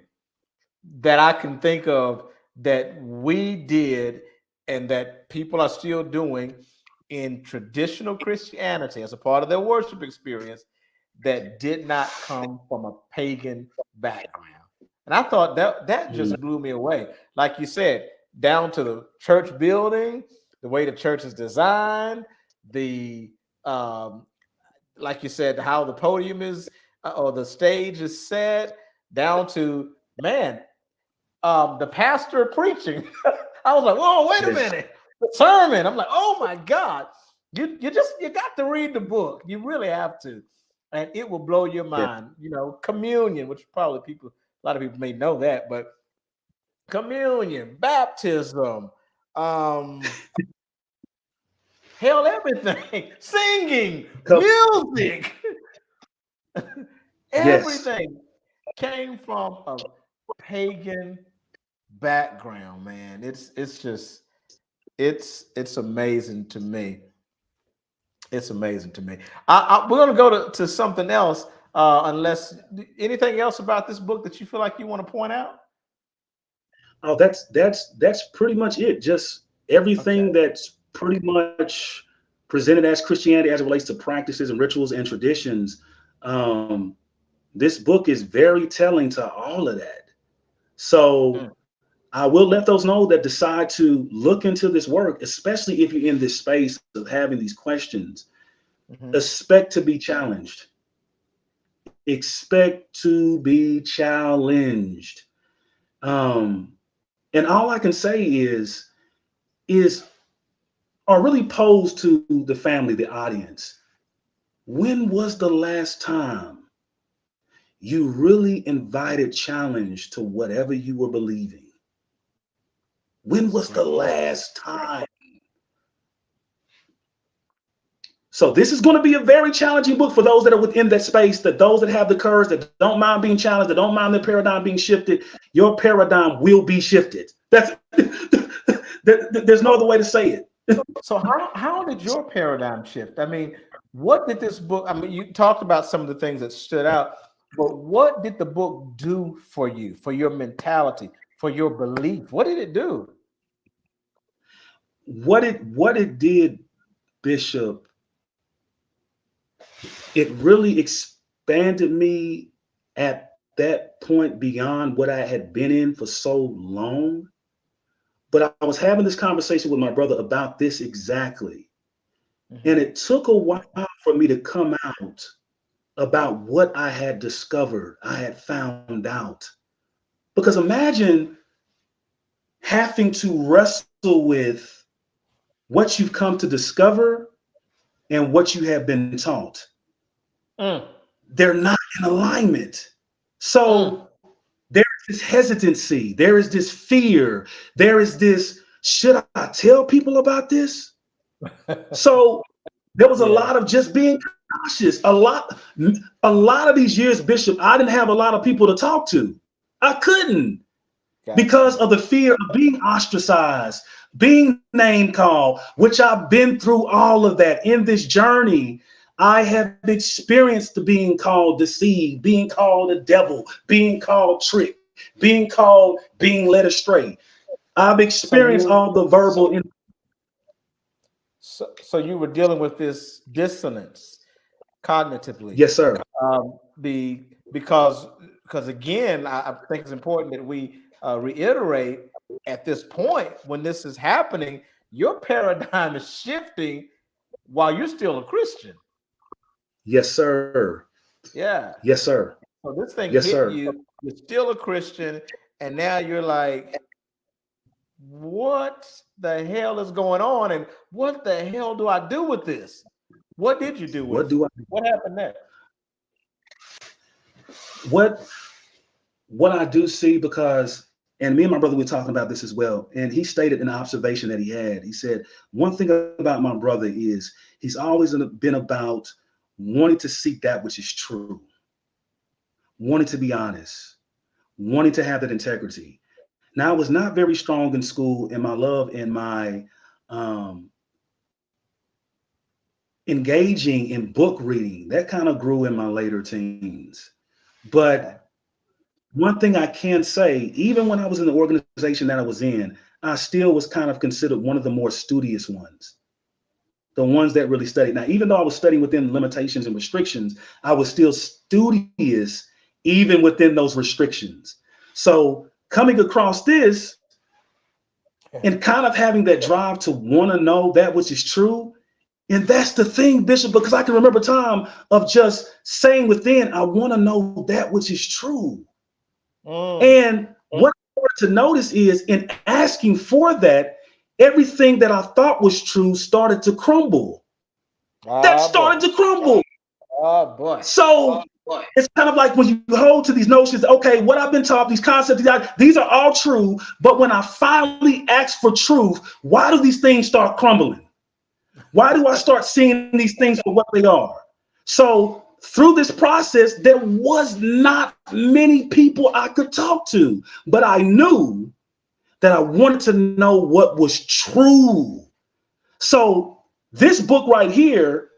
that I can think of that we did and that people are still doing in traditional Christianity as a part of their worship experience that did not come from a pagan background. And I thought that just blew me away. Like you said, down to the church building, the way the church is designed, the like you said, how the podium is or the stage is set, down to man, the pastor preaching. I was like, whoa, wait a yes, minute. The sermon. I'm like, oh my God. You got to read the book. You really have to. And it will blow your yes, mind. Communion, which probably a lot of people may know that, but communion, baptism, um, hell, everything, singing, music, yes, everything came from a pagan background, man. It's just it's amazing to me. It's amazing to me. We're gonna go to something else. Unless anything else about this book that you feel like you want to point out. Oh, that's pretty much it. Just everything Okay. that's pretty much presented as Christianity as it relates to practices and rituals and traditions. Um, this book is very telling to all of that. So Mm, I will let those know that decide to look into this work, especially if you're in this space of having these questions. mhm. Expect to be challenged. expect to be challenged. Um, and all I can say is, or really pose to the family, the audience, when was the last time you really invited challenge to whatever you were believing? When was the last time? So this is going to be a very challenging book for those that are within that space, that those that have the courage, that don't mind being challenged, that don't mind their paradigm being shifted. Your paradigm will be shifted. That's there's no other way to say it. So how did your paradigm shift? I mean, what did this book? I mean, you talked about some of the things that stood out, but what did the book do for you, for your mentality, for your belief? What did it do? What it did, Bishop, it really expanded me at that point beyond what I had been in for so long. But I was having this conversation with my brother about this exactly. And it took a while for me to come out about what I had discovered, I had found out. Because imagine having to wrestle with what you've come to discover and what you have been taught. Mm, They're not in alignment. mm. So there is this hesitancy, there is this fear, there is this, should I tell people about this? So there was a Yeah, lot of just being cautious. A lot of these years, Bishop, I didn't have a lot of people to talk to. I couldn't, got because you. of the fear of being ostracized, being name called, which I've been through all of that in this journey. I have experienced the being called deceived, being called a devil, being called tricked, being called being led astray. I've So experienced you, all the verbal. so you were dealing with this dissonance cognitively. Yes, sir. The because again, I think it's important that we reiterate at this point when this is happening, your paradigm is shifting while you're still a Christian. Yes, sir. Yeah. Yes, sir. So this thing Yes, hit sir. you. You're still a Christian, and now you're like, what the hell is going on? And what the hell do I do with this? What did you do What with it? do I What happened there? what what I do see, because, and me and my brother were talking about this as well, and he stated an observation that he had. He said, one thing about my brother is he's always been about wanting to seek that which is true, wanting to be honest, wanting to have that integrity. Now, I was not very strong in school, and my love and my um, engaging in book reading, that kind of grew in my later teens. Okay. But one thing I can say, even when I was in the organization that I was in, I still was kind of considered one of the more studious ones, the ones that really studied. Now, even though I was studying within limitations and restrictions, I was still studious even within those restrictions. So coming across this and kind of having that drive to want to know that which is true. And that's the thing, Bishop, because I can remember a time of just saying within, I want to know that which is true. Mm. And what I started to notice is, in asking for that, everything that I thought was true started to crumble. That Oh boy. started to crumble. Oh boy. So it's kind of like when you hold to these notions, okay, what I've been taught, these concepts, these are all true. But when I finally ask for truth, why do these things start crumbling? Why do I start seeing these things for what they are? So through this process, there was not many people I could talk to, but I knew that I wanted to know what was true. So this book right here,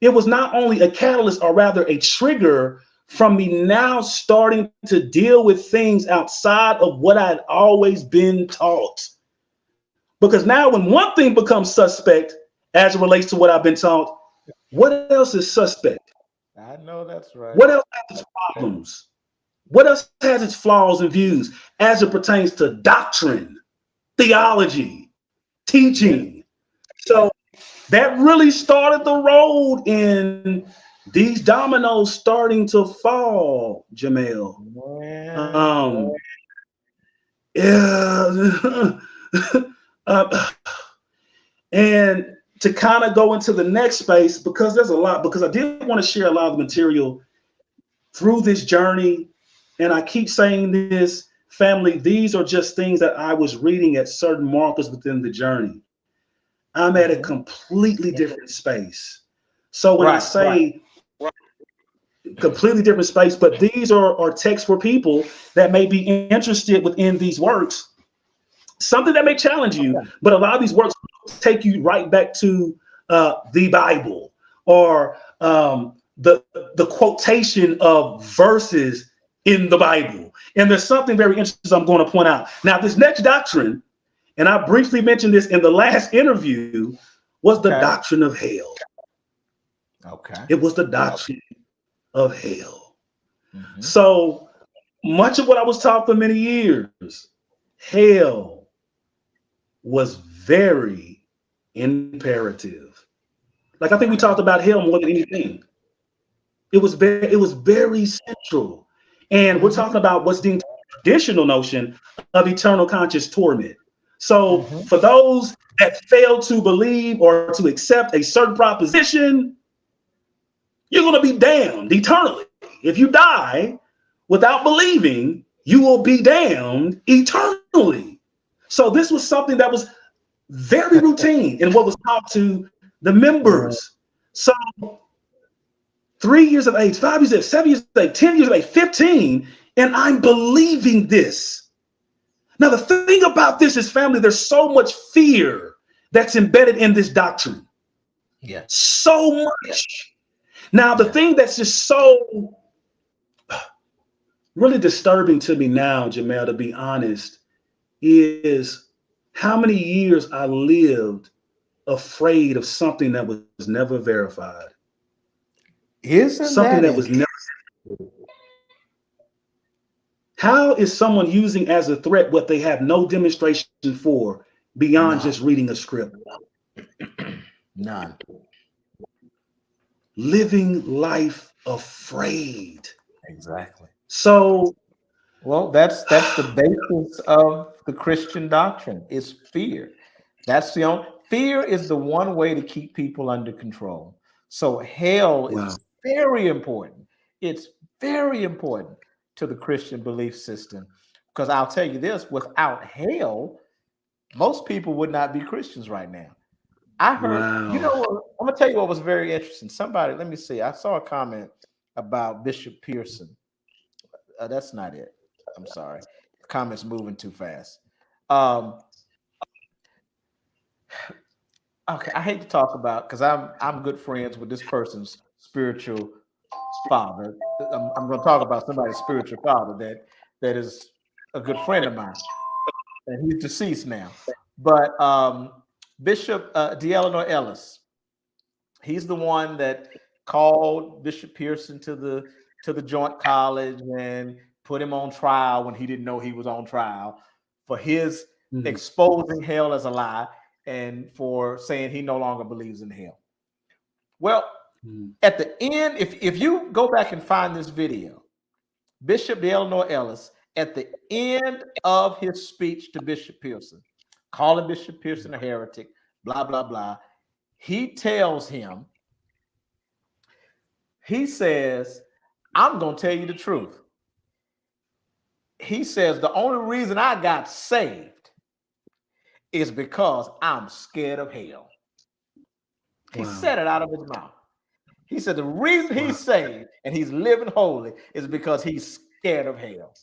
it was not only a catalyst, or rather a trigger from me now starting to deal with things outside of what I had always been taught. Because now when one thing becomes suspect as it relates to what I've been taught, what else is suspect? I know that's right. What else has its problems? What else has its flaws and views as it pertains to doctrine, theology, Yeah. teaching? So that really started the road in These dominoes starting to fall, Jamel. Man. Yeah. uh, and to kind of go into the next space, because there's a lot, because I did want to share a lot of the material through this journey. And I keep saying this, family, these are just things that I was reading at certain markers within the journey. I'm at a completely different space. So when I say completely different space, but these are texts for people that may be interested within these works, something that may challenge you, but a lot of these works take you right back to the Bible, or the quotation of verses in the Bible. And there's something very interesting I'm going to point out. Now, this next doctrine, and I briefly mentioned this in the last interview, was the doctrine of hell. Okay. It was the doctrine of hell. So much of what I was taught for many years, hell was very imperative. Like, I think we talked about hell more than anything. It was very central. And we're talking about what's the traditional notion of eternal conscious torment. So for those that fail to believe or to accept a certain proposition, you're going to be damned eternally. If you die without believing, you will be damned eternally. So this was something that was very routine in what was taught to the members. So 3 years of age, 5 years of age, 7 years of age, 10 years of age, 15, and I'm believing this. Now, the thing about this is, family, there's so much fear that's embedded in this doctrine. Yeah. So much. Now, the thing that's just so really disturbing to me now, Jamel, to be honest, is how many years I lived afraid of something that was never verified. Isn't Something that was never. How is someone using as a threat what they have no demonstration for beyond just reading a script? None. Living life afraid. Exactly. So, well, that's the basis of the Christian doctrine. Is fear. That's the only fear is the one way to keep people under control. So hell is very important. It's very important to the Christian belief system, because I'll tell you this: without hell, most people would not be Christians right now. I heard, you know what? I'm gonna tell you what was very interesting. Somebody, let me see. I saw a comment about Bishop Pearson. That's not it. I'm sorry. Comments moving too fast. Okay, I hate to talk about, because I'm good friends with this person's spiritual father. I'm going to talk about somebody's spiritual father that is a good friend of mine, and he's deceased now. But Bishop D'Eleanor Ellis, he's the one that called Bishop Pearson to the Joint College and put him on trial when he didn't know he was on trial for his exposing hell as a lie and for saying he no longer believes in hell. Well, at the end, if you go back and find this video, Bishop D'Eleanor Ellis, at the end of his speech to Bishop Pearson, calling Bishop Pearson a heretic, blah, blah, blah, he tells him, he says, I'm going to tell you the truth. He says, the only reason I got saved is because I'm scared of hell. He said it out of his mouth. He said the reason he's saved and he's living holy is because he's scared of hell.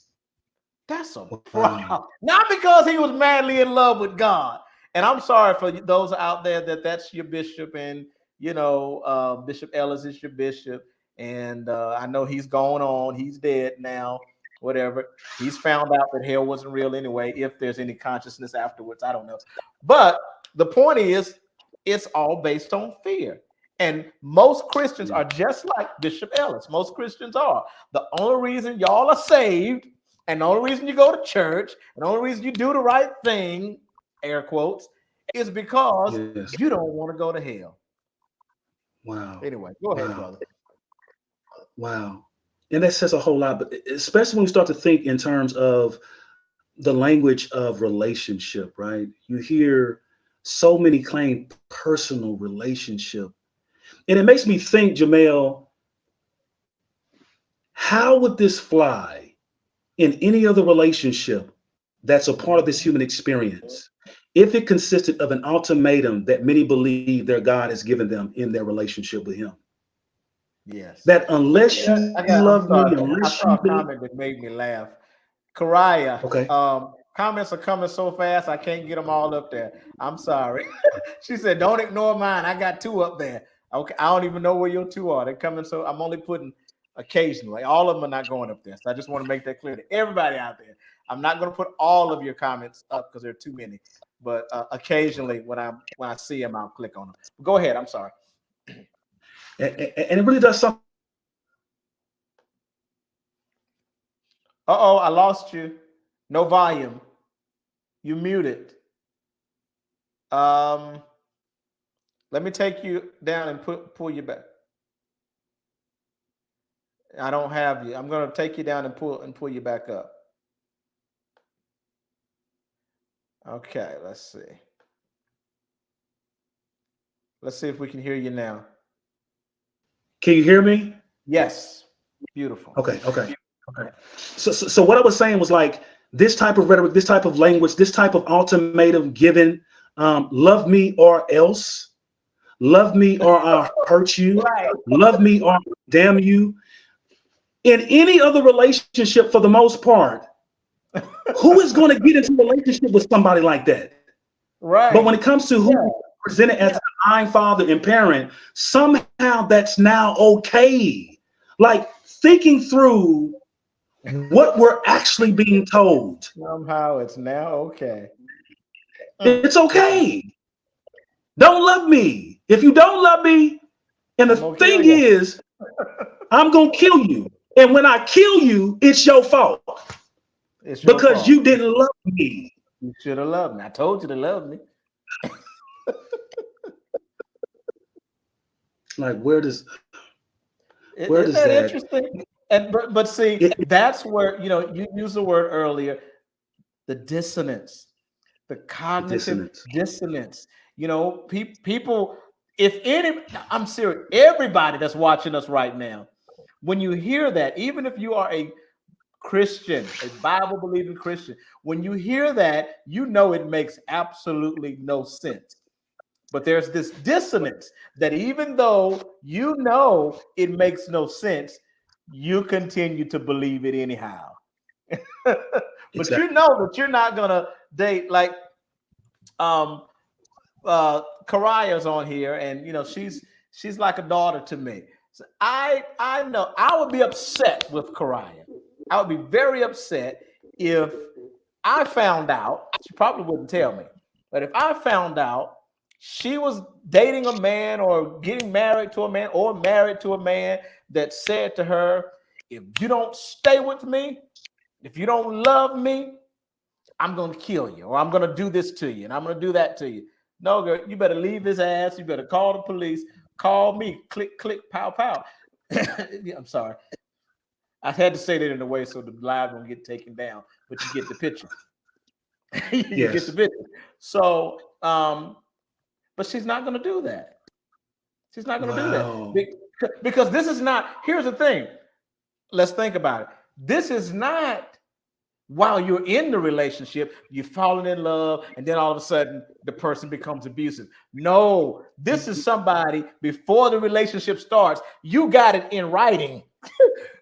That's a problem. Not because he was madly in love with God. And I'm sorry for those out there that's your bishop, and Bishop Ellis is your bishop, and I know he's gone on. He's dead now. Whatever. He's found out that hell wasn't real anyway. If there's any consciousness afterwards, I don't know. But the point is, it's all based on fear. And most Christians are just like Bishop Ellis. Most Christians are. The only reason y'all are saved, and the only reason you go to church, and the only reason you do the right thing, air quotes, is because you don't want to go to hell. Wow. Anyway, go ahead, brother. Wow. And that says a whole lot, but especially when we start to think in terms of the language of relationship, right? You hear so many claim personal relationship. And it makes me think, Jamel, how would this fly in any other relationship that's a part of this human experience if it consisted of an ultimatum that many believe their God has given them in their relationship with Him? Yes. That unless Yeah, you I'm love me, sorry. I unless saw you a believe, comment that made me laugh. Karaya, okay. comments are coming so fast, I can't get them all up there. I'm sorry. She said, don't ignore mine. I got two up there. Okay, I don't even know where your two are. They're coming, so I'm only putting occasionally. All of them are not going up there. So I just want to make that clear to everybody out there. I'm not going to put all of your comments up because there are too many. But occasionally, when I see them, I'll click on them. But go ahead. I'm sorry. And it really does something. Uh-oh, I lost you. No volume. You muted. Um, Let me take you down and pull you back. I don't have you. I'm going to take you down and pull you back up. Okay, let's see. Let's see if we can hear you now. Can you hear me? Yes. Beautiful. Okay. So what I was saying was like this type of rhetoric, this type of language, this type of ultimatum given, love me or else, love me or I'll hurt you, Right. love me or damn you. In any other relationship, for the most part, who is going to get into a relationship with somebody like that? But when Right. it comes to who Yeah. presented as a divine father and parent, somehow that's now okay. Like thinking through what we're actually being told. Somehow it's now okay. Mm. It's okay. Don't love me. If you don't love me, and the I'm gonna kill thing you. is, I'm going to kill you. And when I kill you, it's your fault It's your because fault. you didn't love me. You should have loved me. I told you to love me. Like, where Isn't does that that, interesting? And but see, it, that's where you used the word earlier, the dissonance, the the cognitive dissonance? dissonance. People, if any, I'm serious, everybody that's watching us right now, when you hear that, even if you are a Christian, a Bible believing Christian, when you hear that, you know it makes absolutely no sense. But there's this dissonance that even though you know it makes no sense, you continue to believe it anyhow. But you Exactly. know that you're not gonna date like um Karaya's on here, and she's like a daughter to me. So I know I would be upset with Karaya. I would be very upset if I found out. She probably wouldn't tell me, but if I found out she was dating a man or getting married to a man or married to a man that said to her, "If you don't stay with me, if you don't love me, I'm going to kill you, or I'm going to do this to you, and I'm going to do that to you." No, girl, you better leave his ass. You better call the police. Call me. Click, click, pow, pow. Yeah, I'm sorry. I had to say that in a way so the live won't get taken down, but you get the picture. You get the Yes. picture. So, but she's not going to do that. She's not going to do that Wow. because this is not. Here's the thing. Let's think about it. This is not while you're in the relationship, you're falling in love, and then all of a sudden the person becomes abusive. No, this is somebody before the relationship starts. You got it in writing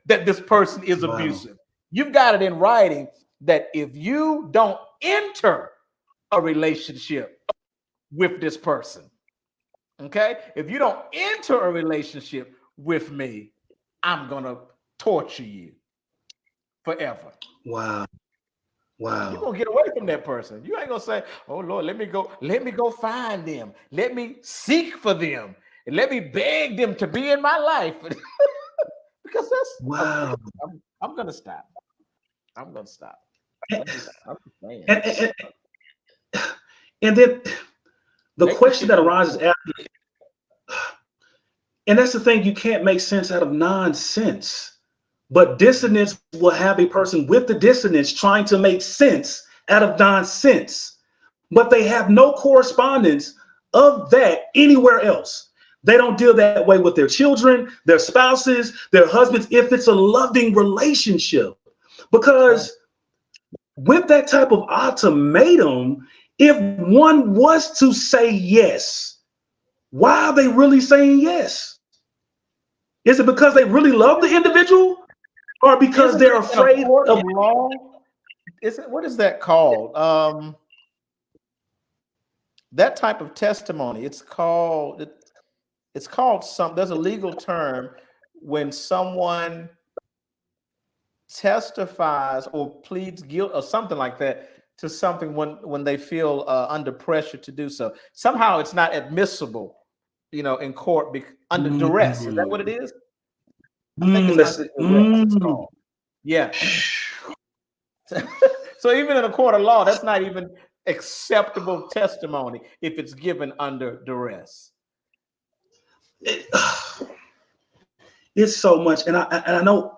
that this person is Wow. abusive. You've got it in writing that if you don't enter a relationship with this person, okay, if you don't enter a relationship with me, I'm going to torture you forever. Wow. You're Wow. gonna get away from that person. You ain't gonna say, "Oh Lord, let me go find them, let me seek for them, and let me beg them to be in my life." Because that's okay. Wow. I'm gonna stop. I'm gonna stop. I'm just saying. And, and, and then the Make the question shit that make arises sense. after, And that's the thing, you can't make sense out of nonsense. But dissonance will have a person with the dissonance trying to make sense out of nonsense. But they have no correspondence of that anywhere else. They don't deal that way with their children, their spouses, their husbands, if it's a loving relationship. Because with that type of ultimatum, if one was to say yes, why are they really saying yes? Is it because they really love the individual, or because they're afraid of law? What is that called? That type of testimony. It's called some. There's a legal term when someone testifies or pleads guilt or something like that to something when they feel under pressure to do so. Somehow it's not admissible, in court under duress. Is that what it is? I think it's under duress. It's called. Yeah. So even in a court of law, that's not even acceptable testimony if it's given under duress. It's so much, and I know,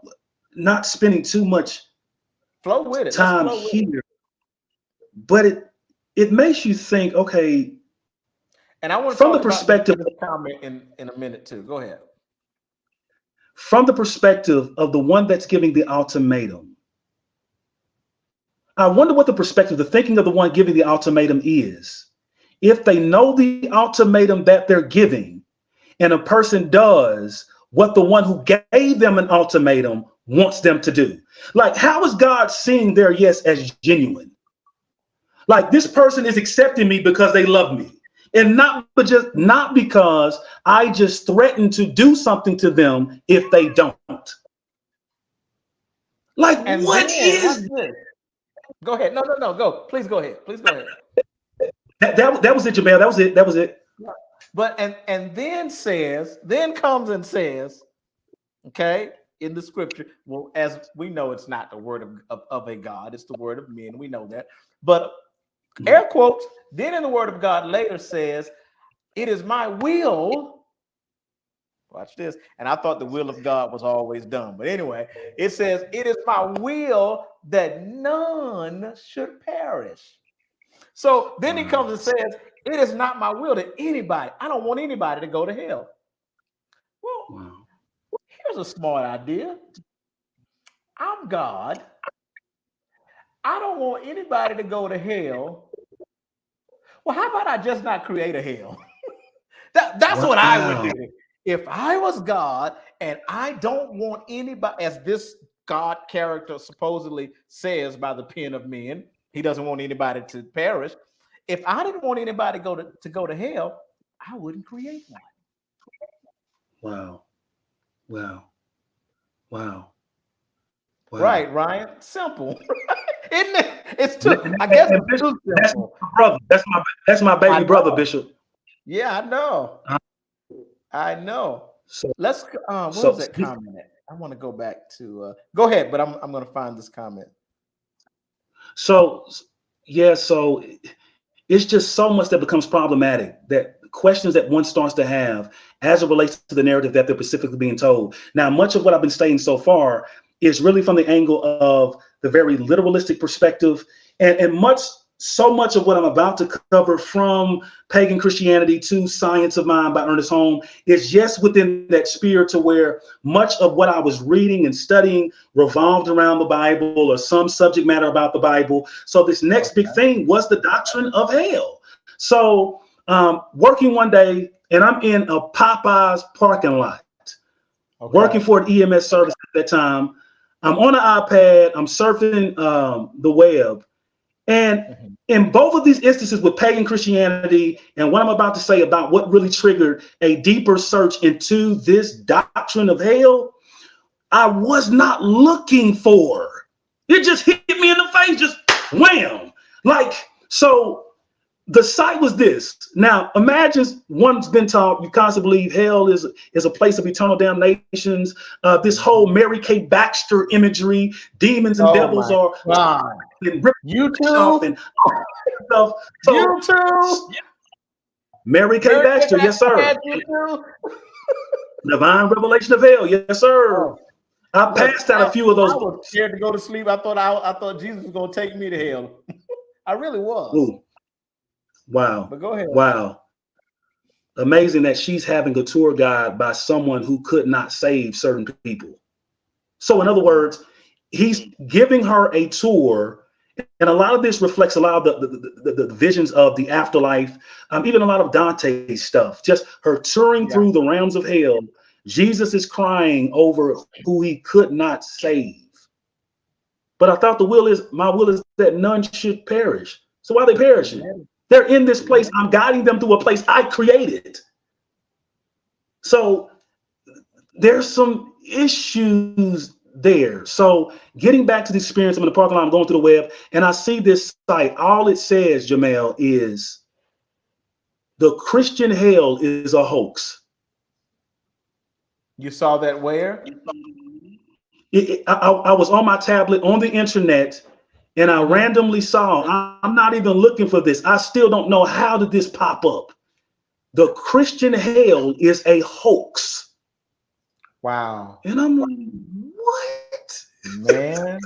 not spending too much flow with it time here, but it makes you think. Okay, and I want to from the perspective comment in a minute too. Go ahead. From the perspective of the one that's giving the ultimatum, I wonder what the perspective, the thinking of the one giving the ultimatum is. If they know the ultimatum that they're giving, and a person does what the one who gave them an ultimatum wants them to do. Like, how is God seeing their yes as genuine? Like, this person is accepting me because they love me, and not because I just threaten to do something to them if they don't. Like, and what is this? Go ahead. No, go. Please go ahead. That was it, Jamel. That was it. But and then comes and says, okay, in the scripture, well, as we know, it's not the word of a God, it's the word of men. We know that. But air quotes, then in the word of God later says, it is my will. Watch this. And I thought the will of God was always done. But anyway, it says, it is my will that none should perish. So then he comes and says, it is not my will that anybody, I don't want anybody to go to hell. Well, here's a smart idea. I'm God. I don't want anybody to go to hell. Well, how about I just not create a hell? That's what I would do. If I was God and I don't want anybody, as this God character supposedly says by the pen of men, he doesn't want anybody to perish. If I didn't want anybody to go to hell, I wouldn't create one. Wow. Right, Ryan. Simple, isn't it? It's too. I guess it's too simple. That's my baby brother, Bishop. Yeah, I know. I know. So let's. What was that comment at? I want to go back to. Go ahead, but I'm going to find this comment. So it's just so much that becomes problematic, that questions that one starts to have as it relates to the narrative that they're specifically being told. Now, much of what I've been stating so far is really from the angle of the very literalistic perspective, and so much of what I'm about to cover, from Pagan Christianity to Science of Mind by Ernest Holmes, is just within that sphere, to where much of what I was reading and studying revolved around the Bible or some subject matter about the Bible. So this next big thing was the doctrine of hell. So working one day, and I'm in a Popeyes parking lot, working for an EMS service at that time. I'm on an iPad, I'm surfing the web. And in both of these instances with pagan Christianity and what I'm about to say about what really triggered a deeper search into this doctrine of hell, I was not looking for. It just hit me in the face, just wham. Like, so the site was this. Now, imagine one's been taught you constantly believe hell is a place of eternal damnations. This whole Mary Kay Baxter imagery, demons and devils are. And you too. And stuff. So, you too. Mary Kay Baxter, yes, sir. Divine revelation of hell. Yes, sir. Oh, I look, passed out a few of I those was books. scared to go to sleep. I thought Jesus was gonna take me to hell. I really was. Ooh, wow. But go ahead. Wow. Amazing that she's having a tour guide by someone who could not save certain people. So, in other words, he's giving her a tour, and a lot of this reflects a lot of the visions of the afterlife, even a lot of Dante's stuff. Just her touring Yeah. through the realms of hell. Jesus is crying over who he could not save. But I thought my will is that none should perish. So why are they perishing? Amen. They're in this place. I'm guiding them through a place I created. So there's some issues there. So getting back to the experience, I'm in the parking lot, I'm going through the web, and I see this site. All it says, Jamel, is the Christian hell is a hoax. You saw that where? I was on my tablet on the internet, and I Mhm. randomly saw, I'm not even looking for this. I still don't know how did this pop up. The Christian hell is a hoax. Wow. And I'm like, what? Man,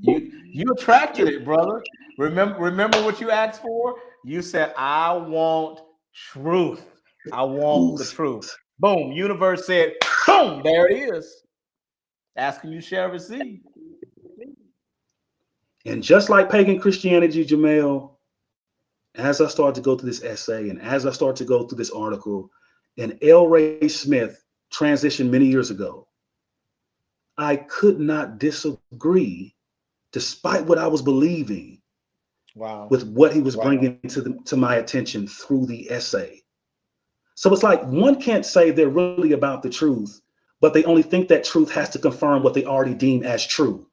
you attracted it, brother. Remember what you asked for? You said, I want truth. I want the truth. Boom. Universe said, boom, there it is. Asking you shall receive. And just like pagan Christianity, Jamel, as I started to go through this essay and as I started to go through this article, and L. Ray Smith transitioned many years ago, I could not disagree, despite what I was believing, Wow. with what he was bringing to my attention through the essay. So it's like one can't say they're really about the truth, but they only think that truth has to confirm what they already deem as true.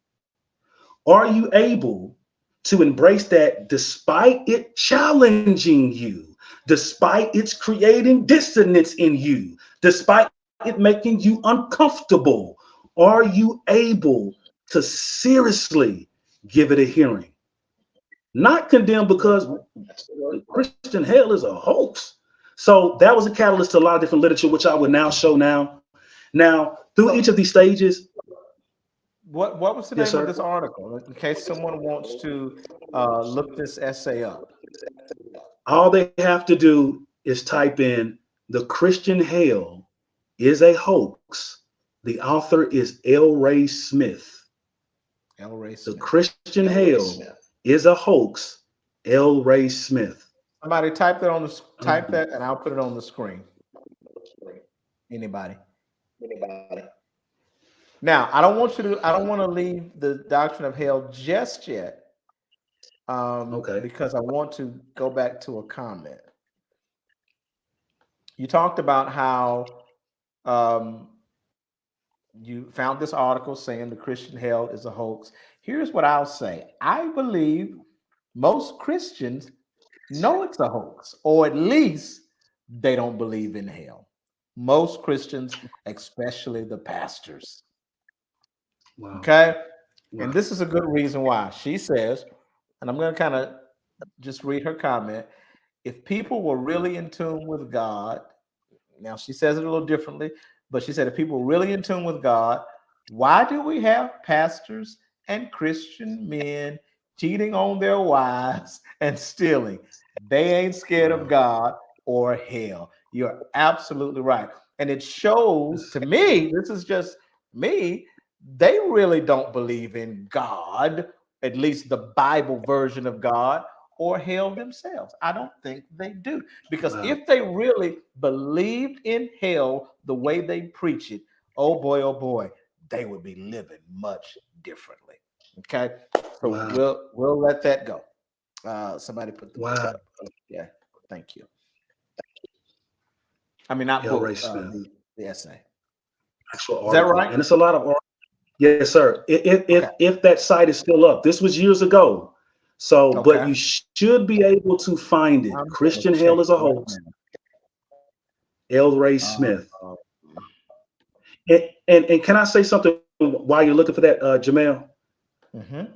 Are you able to embrace that despite it challenging you, despite it's creating dissonance in you, despite it making you uncomfortable? Are you able to seriously give it a hearing? Not condemn because Christian hell is a hoax. So that was a catalyst to a lot of different literature, which I would now show now. Now, through each of these stages, What was the yes, name of sir. this article? In case someone wants to look this essay up. All they have to do is type in the Christian hell is a hoax. The author is L. Ray Smith. L. Ray The Smith. Christian hell is a hoax. L. Ray Smith. Somebody type that and I'll put it on the screen. Anybody. Now, I don't want to leave the doctrine of hell just yet. Okay. Because I want to go back to a comment. You talked about how you found this article saying the Christian hell is a hoax. Here's what I'll say. I believe most Christians know it's a hoax, or at least they don't believe in hell. Most Christians, especially the pastors. Wow. Okay. Wow. And this is a good reason why. She says, and I'm going to kind of just read her comment. If people were really in tune with God, now she says it a little differently, but she said if people were really in tune with God, why do we have pastors and Christian men cheating on their wives and stealing? They ain't scared of God or hell. You're absolutely right. And it shows to me, this is just me, they really don't believe in God, at least the Bible version of God, or hell themselves. I don't think they do. Because if they really believed in hell the way they preach it, oh boy, they would be living much differently. Okay. So we'll let that go. Somebody put the book up. Yeah, thank you. I mean, not L. Ray book, Smith. the essay. Actual Is that article. right? And it's a lot of yes, sir. If that site is still up, this was years ago. So, but Okay. you should be able to find it. I'm gonna Christian check hell is a right hoax. now. L. Ray Smith. Uh, And can I say something while you're looking for that, Jamel? mhm.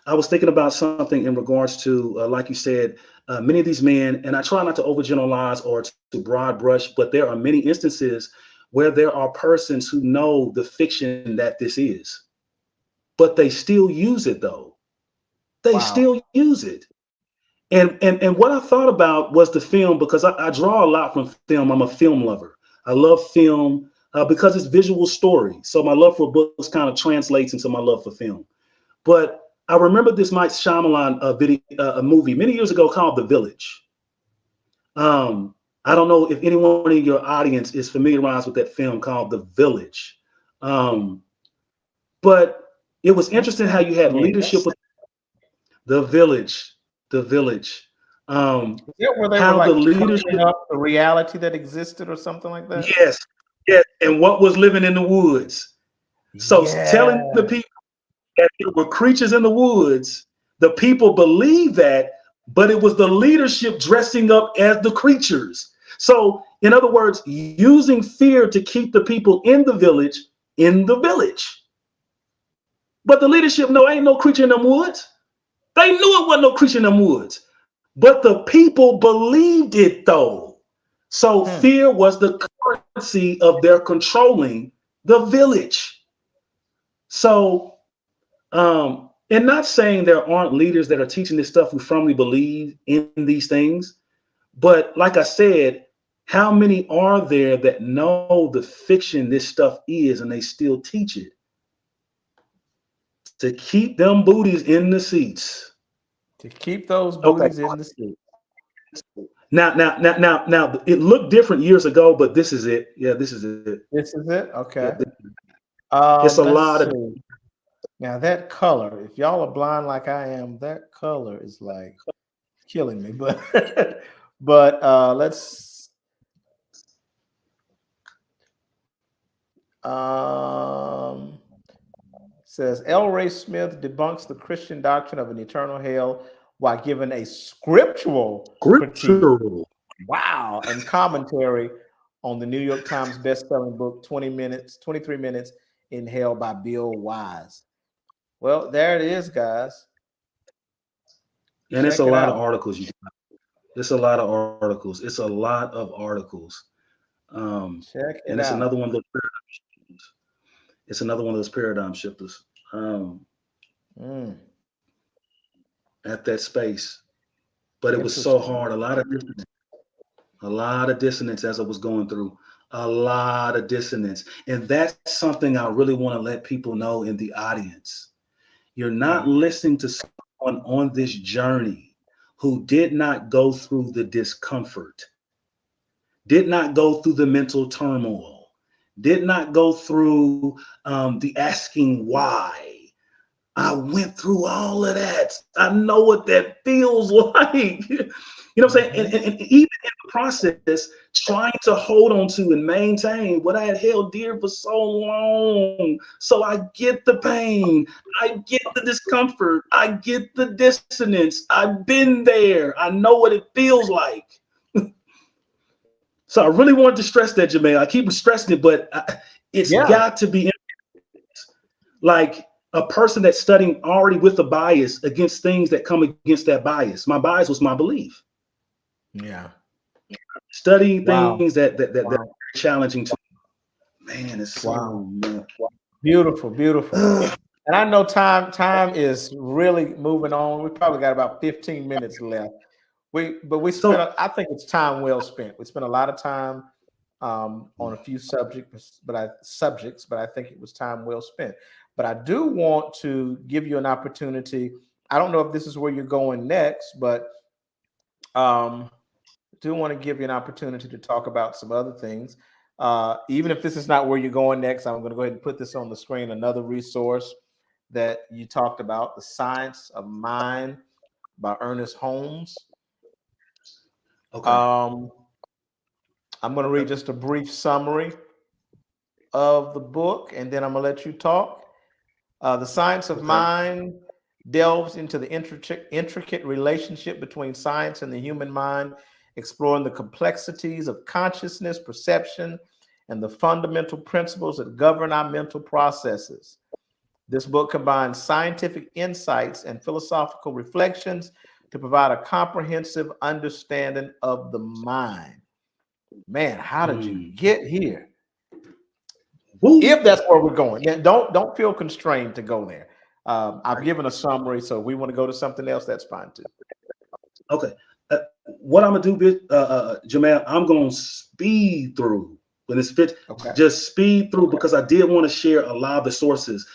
I was thinking about something in regards to, like you said, many of these men, and I try not to overgeneralize or to broad brush, but there are many instances where there are persons who know the fiction that this is, but they still use it though. They Wow. still use it. And what I thought about was the film, because I draw a lot from film. I'm a film lover. I love film because it's visual story. So my love for books kind of translates into my love for film. But I remember this Mike Shyamalan a movie many years ago called The Village. I don't know if anyone in your audience is familiarized with that film called The Village. Um, but it was That's interesting how you had familiar. leadership with The Village, The Village. Is that where they were How the like leadership, covering up the reality that existed or something like that? yes, yes, and what was living in the woods. So Yeah. telling the people that there were creatures in the woods, the people believed that, but it was the leadership dressing up as the creatures. So, in other words, using fear to keep the people in the village in the village. But the leadership know ain't no creature in them woods. They knew it wasn't no creature in them woods. But the people believed it though. So fear was the currency of their controlling the village. So, and not saying there aren't leaders that are teaching this stuff who firmly believe in these things, but like I said, how many are there that know the fiction this stuff is and they still teach it? To keep them booties in the seats. To keep those Okay. booties in the seat. Now, it looked different years ago, but this is it. Yeah, this is it. This is it? Yeah, Okay. it's a Let's lot of. see. Now that color, if y'all are blind like I am, that color is like killing me. But but let's says L. Ray Smith debunks the Christian doctrine of an eternal hell while giving a scriptural critique. Scriptural. Wow, and commentary on the New York Times best-selling book 23 Minutes in Hell by Bill Wise. Well, there it is, guys. And it's Check a it lot of out. articles. It's a lot of articles. It's a lot of articles. Check And it it's out. another one of those paradigm shifters. It's another one of those paradigm shifters. Mm. At that space. But it was so Interesting. hard. A lot of dissonance as I was going through. A lot of dissonance. And that's something I really want to let people know in the audience. You're not Okay. listening to someone on this journey who did not go through the discomfort, did not go through the mental turmoil, did not go through the asking why. I went through all of that. I know what that feels like. You know what I'm saying? And even in the process, trying to hold on to and maintain what I had held dear for so long. So I get the pain. I get the discomfort. I get the dissonance. I've been there. I know what it feels like. So I really wanted to stress that, Jermaine. I keep stressing it, but it's Yeah. got to be like a person that's studying already with a bias against things that come against that bias. My bias was my belief. Yeah. Studying Wow. things that Wow. are challenging to me. Man, it's Wow. so much. Beautiful. Beautiful. And I know time is really moving on. We probably got about 15 minutes left. We spent So I think it's time well spent. We spent a lot of time on a few subjects, but I think it was time well spent. But I do want to give you an opportunity. I don't know if this is where you're going next, but do want to give you an opportunity to talk about some other things. Even if this is not where you're going next, I'm going to go ahead and put this on the screen. Another resource that you talked about, The Science of Mind by Ernest Holmes. okay. I'm going to read just a brief summary of the book, and then I'm going to let you talk. The Science of Okay. Mind delves into the intricate relationship between science and the human mind, exploring the complexities of consciousness, perception, and the fundamental principles that govern our mental processes. This book combines scientific insights and philosophical reflections to provide a comprehensive understanding of the mind. Man, how did you get here? Woo. If that's where we're going, then don't feel constrained to go there. I've given a summary, so if we want to go to something else, that's fine too. Okay. What I'm gonna do, Jamal, I'm gonna speed through when it's fit. Okay. Just speed through because I did want to share a lot of the sources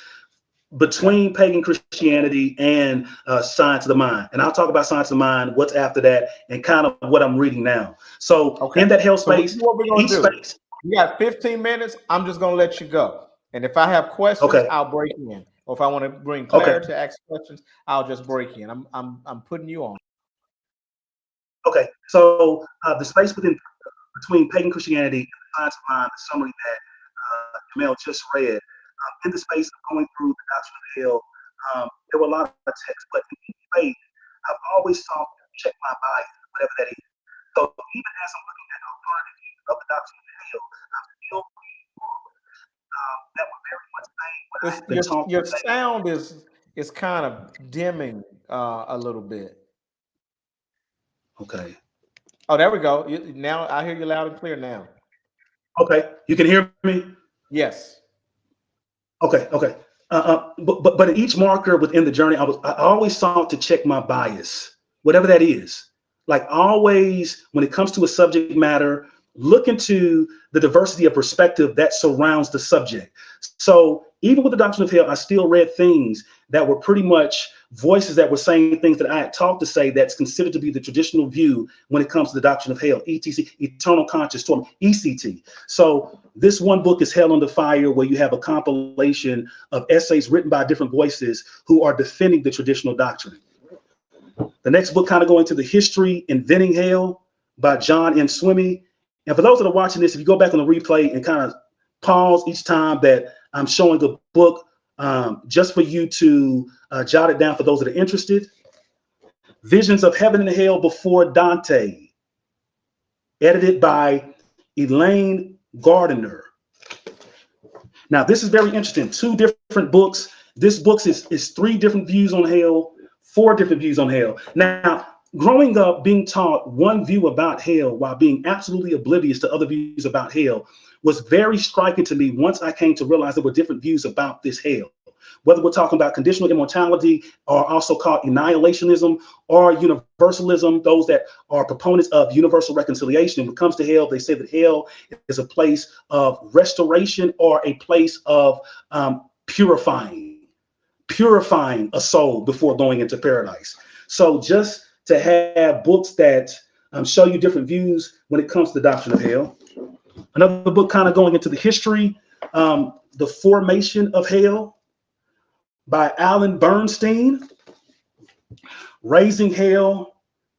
between pagan Christianity and science of the mind. And I'll talk about science of the mind, what's after that, and kind of what I'm reading now. So Okay. in that hell So space, what we're gonna each do? space. You got 15 minutes. I'm just gonna let you go. And if I have questions, Okay. I'll break in. Or if I want to bring Okay. clarity to ask questions, I'll just break in. I'm putting you on. Okay. So the space between pagan Christianity and science of mind, the summary that Jamel just read, in the space of going through the doctrine of hell, there were a lot of texts, but in each space, I've always sought to check my bias, whatever that is. So even as I'm looking at the alternative views of the doctrine of hell, I'm still reading books that were very much saying what I had been taught Your to say. sound is kind of dimming a little bit. Okay. Oh, there we go. Now I hear you loud and clear now. Okay. You can hear me? Yes. Okay. Okay. But at each marker within the journey, I always sought to check my bias, whatever that is. Like always, when it comes to a subject matter, look into the diversity of perspective that surrounds the subject. So even with the doctrine of hell, I still read things that were pretty much voices that were saying things that I had taught to say that's considered to be the traditional view when it comes to the doctrine of hell, ETC, eternal conscious torment, ECT. So this one book is Hell Under Fire, where you have a compilation of essays written by different voices who are defending the traditional doctrine. The next book kind of going into the history, Inventing Hell by John N. Swimmy. And for those that are watching this, if you go back on the replay and kind of pause each time that I'm showing a book, just for you to jot it down for those that are interested. Visions of Heaven and Hell Before Dante, edited by Elaine Gardiner. Now, this is very interesting. 2 different books. This book is 3 different views on hell, 4 different views on hell. Now, growing up, being taught one view about hell while being absolutely oblivious to other views about hell was very striking to me once I came to realize there were different views about this hell. Whether we're talking about conditional immortality, or also called annihilationism, or universalism, those that are proponents of universal reconciliation. When it comes to hell, they say that hell is a place of restoration or a place of purifying a soul before going into paradise. So just to have books that show you different views when it comes to the doctrine of hell. Another book kind of going into the history, The Formation of Hell by Alan Bernstein. Raising Hell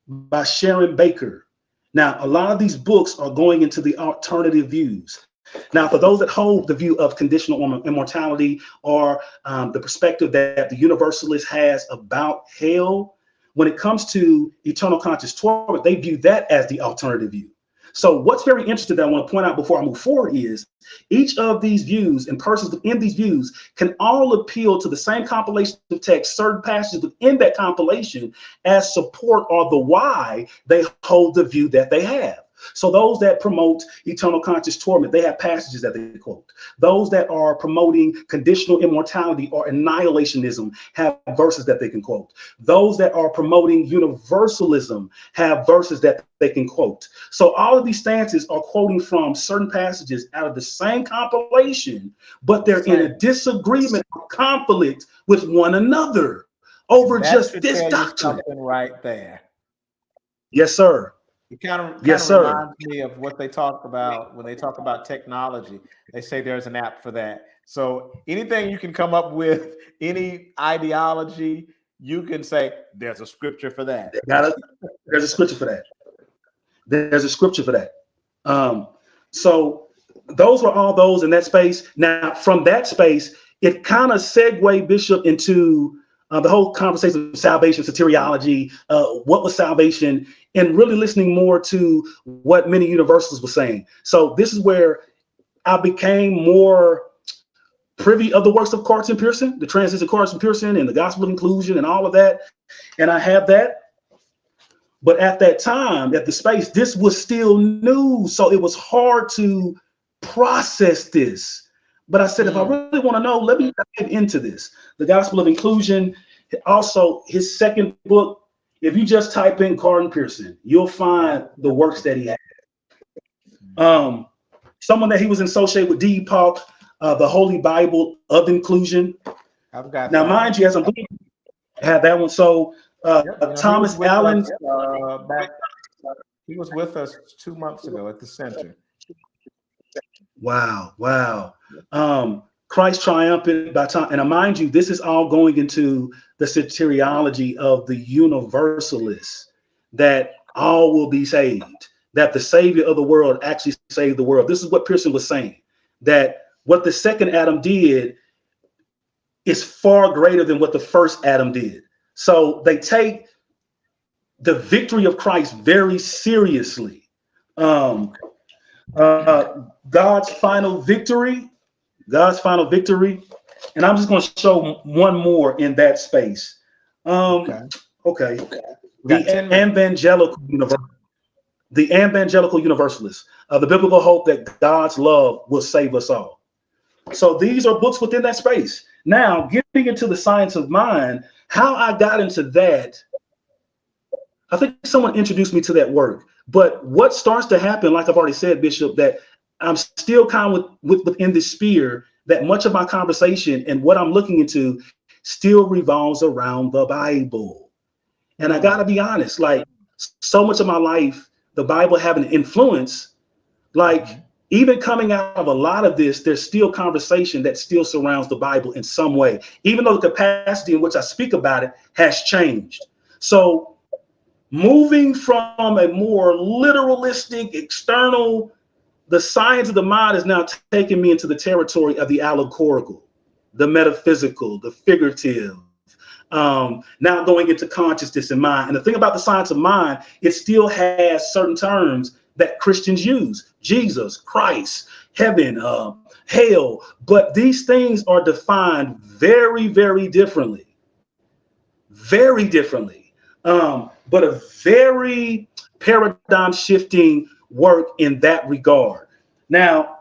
by Sharon Baker. Now, a lot of these books are going into the alternative views. Now, for those that hold the view of conditional immortality, or the perspective that the universalist has about hell, when it comes to eternal conscious torment, they view that as the alternative view. So what's very interesting that I want to point out before I move forward is each of these views and persons within these views can all appeal to the same compilation of text, certain passages within that compilation as support or the why they hold the view that they have. So those that promote eternal conscious torment, they have passages that they quote. Those that are promoting conditional immortality or annihilationism have verses that they can quote. Those that are promoting universalism have verses that they can quote. So all of these stances are quoting from certain passages out of the same compilation, but they're in a disagreement or conflict with one another over just this doctrine. Right there. Yes, sir. It kind of Yes, sir. reminds me of what they talk about when they talk about technology. They say there's an app for that. So anything you can come up with, any ideology, you can say there's a scripture for that. There's a scripture for that. There's a scripture for that. So those were all those in that space. Now, from that space, it kind of segued Bishop into the whole conversation of salvation, soteriology, what was salvation, and really listening more to what many universalists were saying. So this is where I became more privy of the works of Carson Pearson, the transition of Carson Pearson and the gospel of inclusion and all of that. And I have that. But at that time, at the space, this was still new. So it was hard to process this But I said, if I really want to know, let me dive into this. The Gospel of Inclusion. Also, his second book, if you just type in Carden Pearson, you'll find the works that he had. Someone that he was associated with, D. Paul, the Holy Bible of Inclusion. I've got now, that mind you, as I'm had that one. So Thomas Allen. He was with us 2 months ago at the center. Wow. Christ triumphant by time. And mind you, this is all going into the soteriology of the universalists, that all will be saved, that the Savior of the world actually saved the world. This is what Pearson was saying, that what the second Adam did is far greater than what the first Adam did. So they take the victory of Christ very seriously. God's final victory. And I'm just going to show one more in that space. Okay. The evangelical universalists, the biblical hope that God's love will save us all. So these are books within that space. Now, getting into the science of mind, how I got into that, I think someone introduced me to that work. But what starts to happen, like I've already said, Bishop, that I'm still kind of within this sphere, that much of my conversation and what I'm looking into still revolves around the Bible. And I got to be honest, like so much of my life, the Bible having an influence, like even coming out of a lot of this, there's still conversation that still surrounds the Bible in some way, even though the capacity in which I speak about it has changed. So moving from a more literalistic, external, the science of the mind is now taking me into the territory of the allegorical, the metaphysical, the figurative, now going into consciousness and mind. And the thing about the science of mind, it still has certain terms that Christians use: Jesus, Christ, heaven, hell. But these things are defined very, very differently. Very differently. But a very paradigm shifting work in that regard. Now,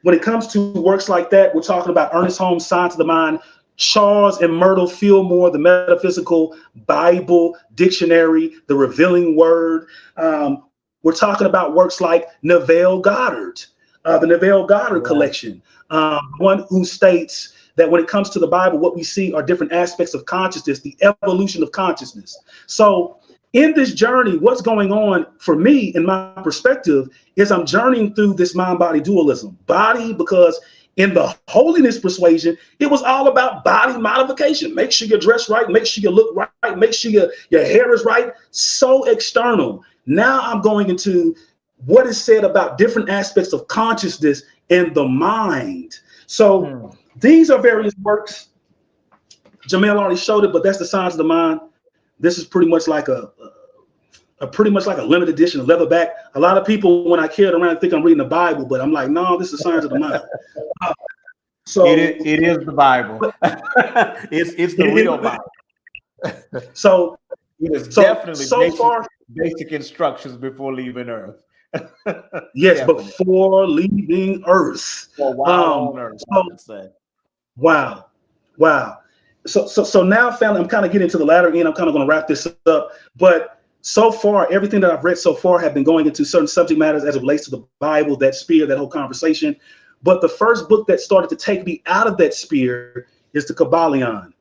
when it comes to works like that, we're talking about Ernest Holmes' Science of the Mind, Charles and Myrtle Fillmore, the Metaphysical Bible Dictionary, the Revealing Word. We're talking about works like Neville Goddard, the Neville Goddard collection, one who states that when it comes to the Bible, what we see are different aspects of consciousness, the evolution of consciousness. So in this journey, what's going on for me, in my perspective, is I'm journeying through this mind-body dualism. Body, because in the holiness persuasion, it was all about body modification. Make sure you're dressed right, make sure you look right, make sure your hair is right. So external. Now I'm going into what is said about different aspects of consciousness and the mind. So these are various works. Jamel already showed it, but that's the Science of the Mind. This is pretty much like a limited edition, a leatherback. A lot of people, when I carry it around, think I'm reading the Bible, but I'm like, no, this is Science of the Mind. So it is the Bible. it's the real Bible. So it is definitely basic instructions before leaving Earth. Yes, before leaving Earth. On Earth, I would say. Wow. So now, family, I'm kind of getting to the latter end. I'm kind of going to wrap this up. But so far, everything that I've read so far have been going into certain subject matters as it relates to the Bible, that sphere, that whole conversation. But the first book that started to take me out of that sphere is the Kabbalion,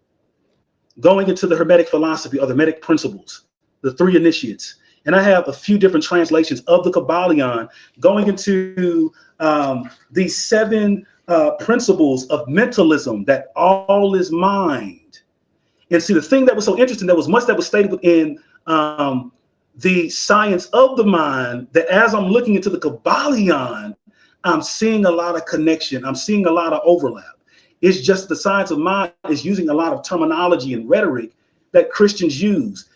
going into the Hermetic philosophy or the Hermetic principles, the three initiates. And I have a few different translations of the Kabbalion, going into these seven principles of mentalism, that all is mind. And see, the thing that was so interesting, that was much that was stated within the science of the mind, that as I'm looking into the Kabbalion, I'm seeing a lot of connection. I'm seeing a lot of overlap. It's just the science of mind is using a lot of terminology and rhetoric that Christians use.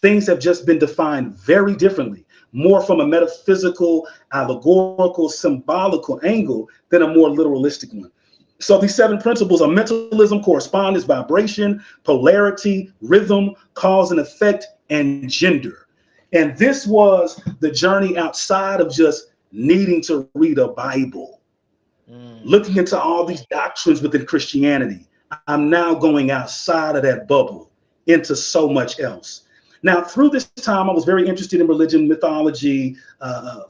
Things have just been defined very differently, more from a metaphysical, allegorical, symbolical angle than a more literalistic one. So these seven principles of mentalism: correspondence, vibration, polarity, rhythm, cause and effect, and gender. And this was the journey outside of just needing to read a Bible. looking into all these doctrines within Christianity, I'm now going outside of that bubble into so much else. Now, through this time, I was very interested in religion, mythology,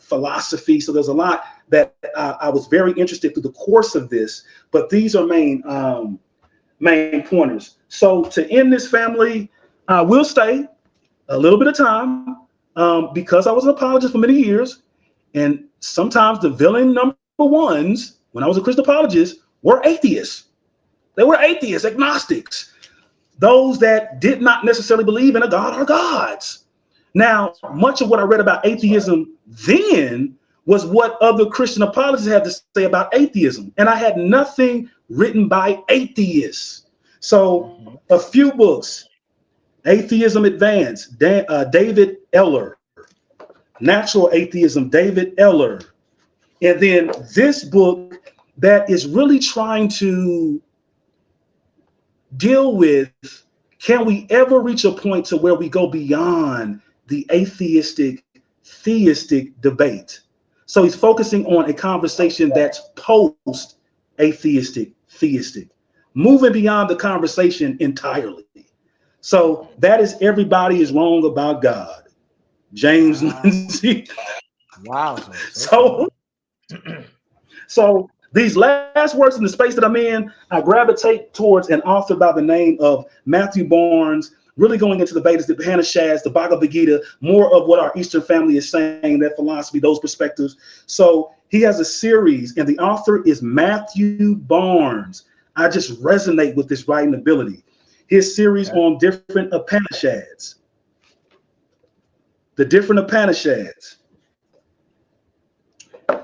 philosophy. So there's a lot that I was very interested through the course of this. But these are main pointers. So to end this, family, I will stay a little bit of time because I was an apologist for many years. And sometimes the villain number ones, when I was a Christian apologist, were atheists. They were atheists, agnostics, those that did not necessarily believe in a God or gods. Now, much of what I read about atheism then was what other Christian apologists had to say about atheism. And I had nothing written by atheists. So a few books: Atheism Advanced, David Eller; Natural Atheism, David Eller. And then this book that is really trying to deal with, can we ever reach a point to where we go beyond the atheistic, theistic debate? So he's focusing on a conversation that's post-atheistic, theistic, moving beyond the conversation entirely. So that is Everybody is Wrong About God, James Lindsay. Wow. So these last words in the space that I'm in, I gravitate towards an author by the name of Matthew Barnes, really going into the Vedas, the Upanishads, the Bhagavad Gita, more of what our Eastern family is saying, that philosophy, those perspectives. So he has a series, and the author is Matthew Barnes. I just resonate with this writing ability. His series on different Upanishads, the different Upanishads,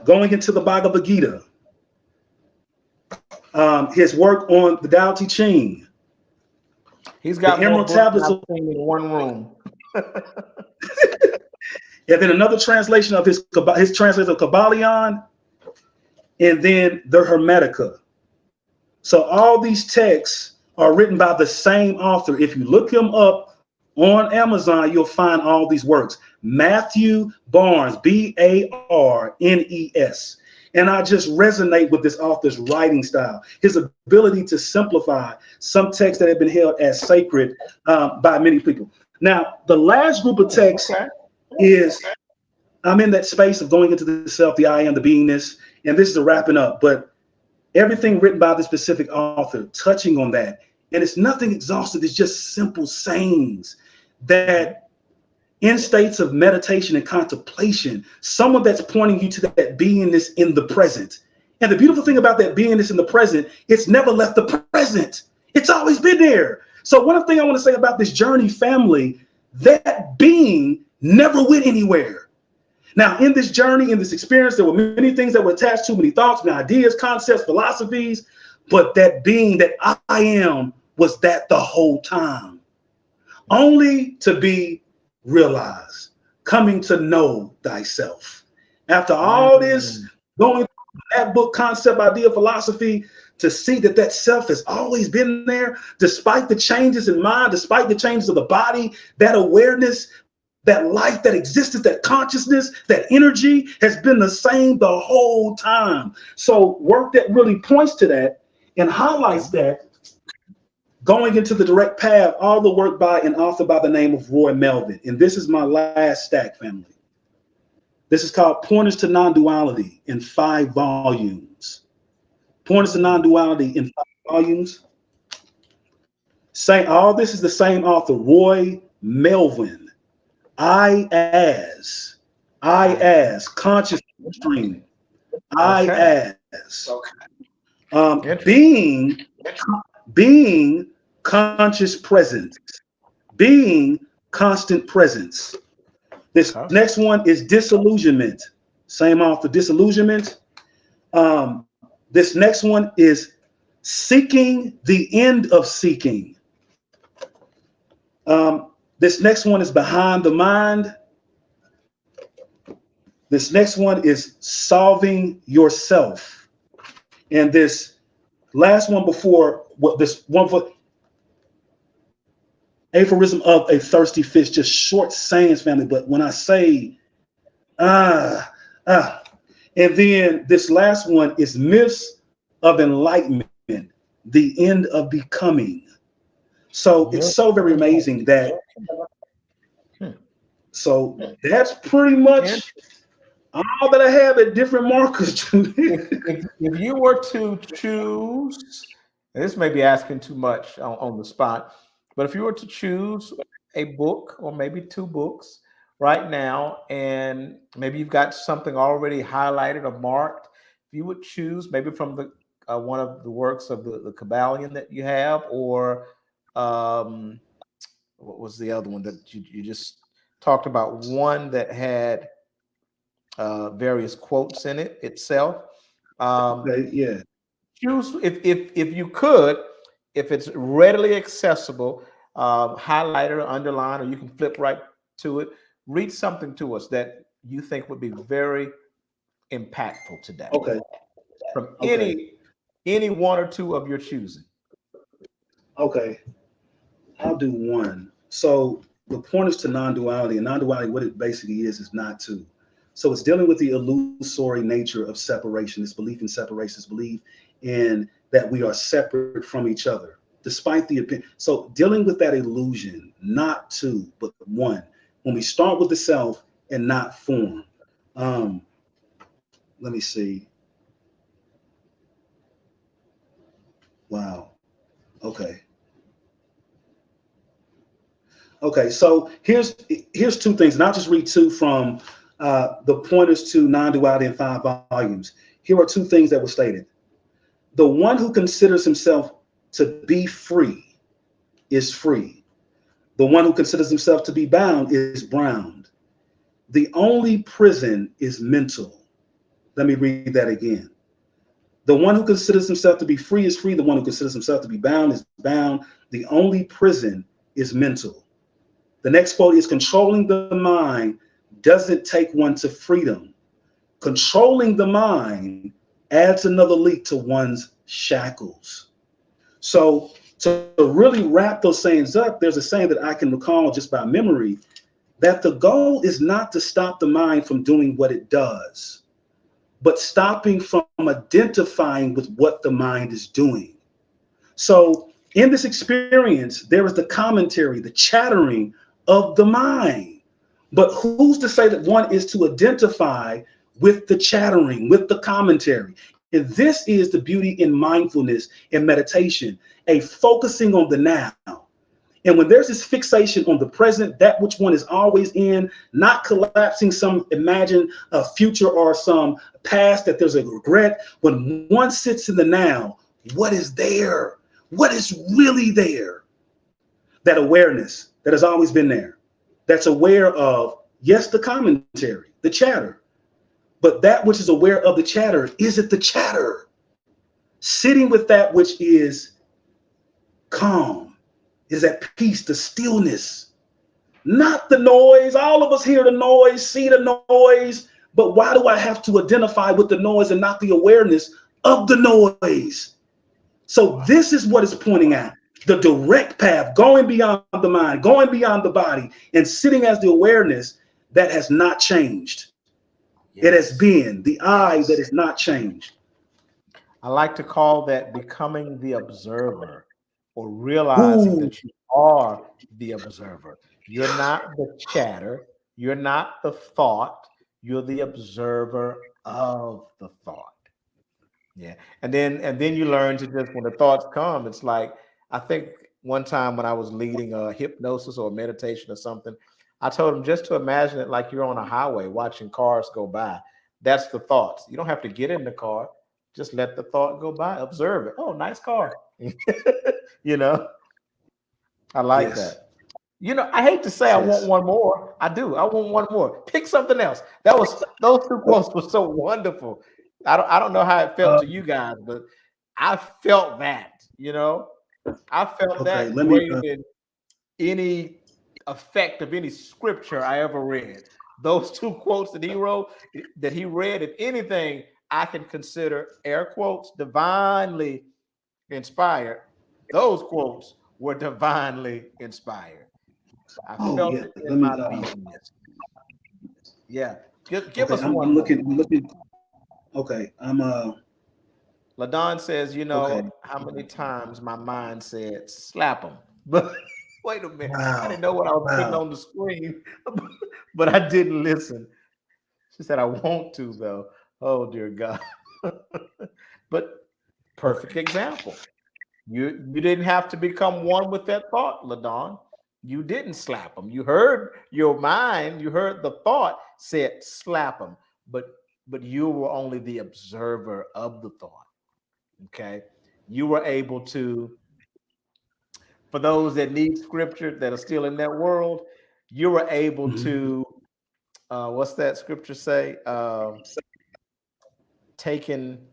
going into the Bhagavad Gita, his work on the Tao Te Ching. He's got the Emerald Tablets in one room. And then another translation of his translation of Kabbalion, and then the Hermetica. So all these texts are written by the same author. If you look him up on Amazon, you'll find all these works. Matthew Barnes, Barnes. And I just resonate with this author's writing style, his ability to simplify some texts that have been held as sacred by many people. Now, the last group of texts is, I'm in that space of going into the self, the I am, the beingness, and this is the wrapping up. But everything written by the specific author, touching on that. And it's nothing exhaustive. It's just simple sayings that in states of meditation and contemplation, someone that's pointing you to that beingness in the present. And the beautiful thing about that beingness in the present, it's never left the present. It's always been there. So one thing I want to say about this journey, family, that being never went anywhere. Now, in this journey, in this experience, there were many things that were attached to, many thoughts, many ideas, concepts, philosophies, but that being that I am was that the whole time, only to be realized, coming to know thyself. After all this, going through that book, concept, idea, philosophy, to see that that self has always been there, despite the changes in mind, despite the changes of the body, that awareness, that life, that existence, that consciousness, that energy has been the same the whole time. So work that really points to that and highlights that, going into the direct path, all the work by an author by the name of Roy Melvin. And this is my last stack, family. This is called Pointers to Non-Duality in 5 volumes. Pointers to Non-Duality in 5 volumes. All this is the same author, Roy Melvin. I as conscious stream. Being conscious presence, being constant presence. This next one is disillusionment. Same author, disillusionment. This next one is seeking the end of seeking. This next one is behind the mind. This next one is solving yourself. And this last one before what this one for aphorism of a thirsty fish, just short sayings, family. But when I say, And then this last one is myths of enlightenment, the end of becoming. So it's Milk so very and amazing that, Hmm. so that's pretty much all that I have at different markers. If you were to choose, and this may be asking too much on the spot, but if you were to choose a book or maybe two books right now, and maybe you've got something already highlighted or marked, if you would choose maybe from the one of the works of the Kabbalion that you have, or um, what was the other one that you just talked about? One that had various quotes in it itself. Um, Okay, yeah. choose if you could, if it's readily accessible, highlight or underline, or you can flip right to it. Read something to us that you think would be very impactful today Okay, from okay, any one or two of your choosing. okay. I'll do one. So the point is to non-duality, and non-duality, what it basically is not two. So it's dealing with the illusory nature of separation, this belief in separation, this belief in that we are separate from each other, despite the opinion. So dealing with that illusion, not two, but one. When we start with the self and not form. Um, let me see. Wow. Okay. Okay, so here's two things, and I'll just read two from the pointers to non-duality in 5 volumes. Here are two things that were stated. The one who considers himself to be free is free. The one who considers himself to be bound is bound. The only prison is mental. Let me read that again. The one who considers himself to be free is free. The one who considers himself to be bound is bound. The only prison is mental. The next quote is controlling the mind doesn't take one to freedom. Controlling the mind adds another link to one's shackles. So to really wrap those sayings up, there's a saying that I can recall just by memory that the goal is not to stop the mind from doing what it does, but stopping from identifying with what the mind is doing. So in this experience, there is the commentary, the chattering of the mind. But who's to say that one is to identify with the chattering, with the commentary? And this is the beauty in mindfulness and meditation, a focusing on the now. And when there's this fixation on the present, that which one is always in, not collapsing some imagined future or some past that there's a regret, when one sits in the now, what is there? What is really there? That awareness that has always been there, that's aware of, yes, the commentary, the chatter, but that which is aware of the chatter, is it the chatter? Sitting with that which is calm, is at peace, the stillness, not the noise. All of us hear the noise, see the noise, but why do I have to identify with the noise and not the awareness of the noise? So this is what it's pointing at. The direct path, going beyond the mind, going beyond the body, and sitting as the awareness that has not changed. It has Yes. been the I that is not changed. I like to call that becoming the observer, or realizing Ooh, that you are the observer. You're not the chatter, you're not the thought, you're the observer of the thought. Yeah. And then you learn to just, when the thoughts come, it's like, I think one time when I was leading a hypnosis or meditation or something, I told them just to imagine it like you're on a highway watching cars go by. That's the thoughts. You don't have to get in the car. Just let the thought go by. Observe it. Oh, nice car. you know, I like yes. that. I hate to say I want Yes. one more. I do. I want one more. Pick something else. Those two quotes were so wonderful. I don't know how it felt Uh, to you guys, but I felt that. I felt okay, that let me. greater than any effect of any scripture I ever read. Those two quotes that he wrote, that he read, if anything, I can consider air quotes divinely inspired. Those quotes were divinely inspired. I Oh felt yeah, it let in me. my beingness. Yeah. Give Okay, us I'm one more. looking. I'm looking. Okay. LaDon says, you Okay. know how many times my mind said slap him, but wait a minute, I Wow. didn't know what I was putting Wow. on the screen, but I didn't listen. She said, I want to though. Oh dear God. But perfect Okay. example. You didn't have to become one with that thought, LaDon. You didn't slap him. You heard your mind, you heard the thought said slap him, but you were only the observer of the thought. Okay. You were able to, for those that need scripture that are still in that world, you were able Mhm. to what's that scripture say? Taken,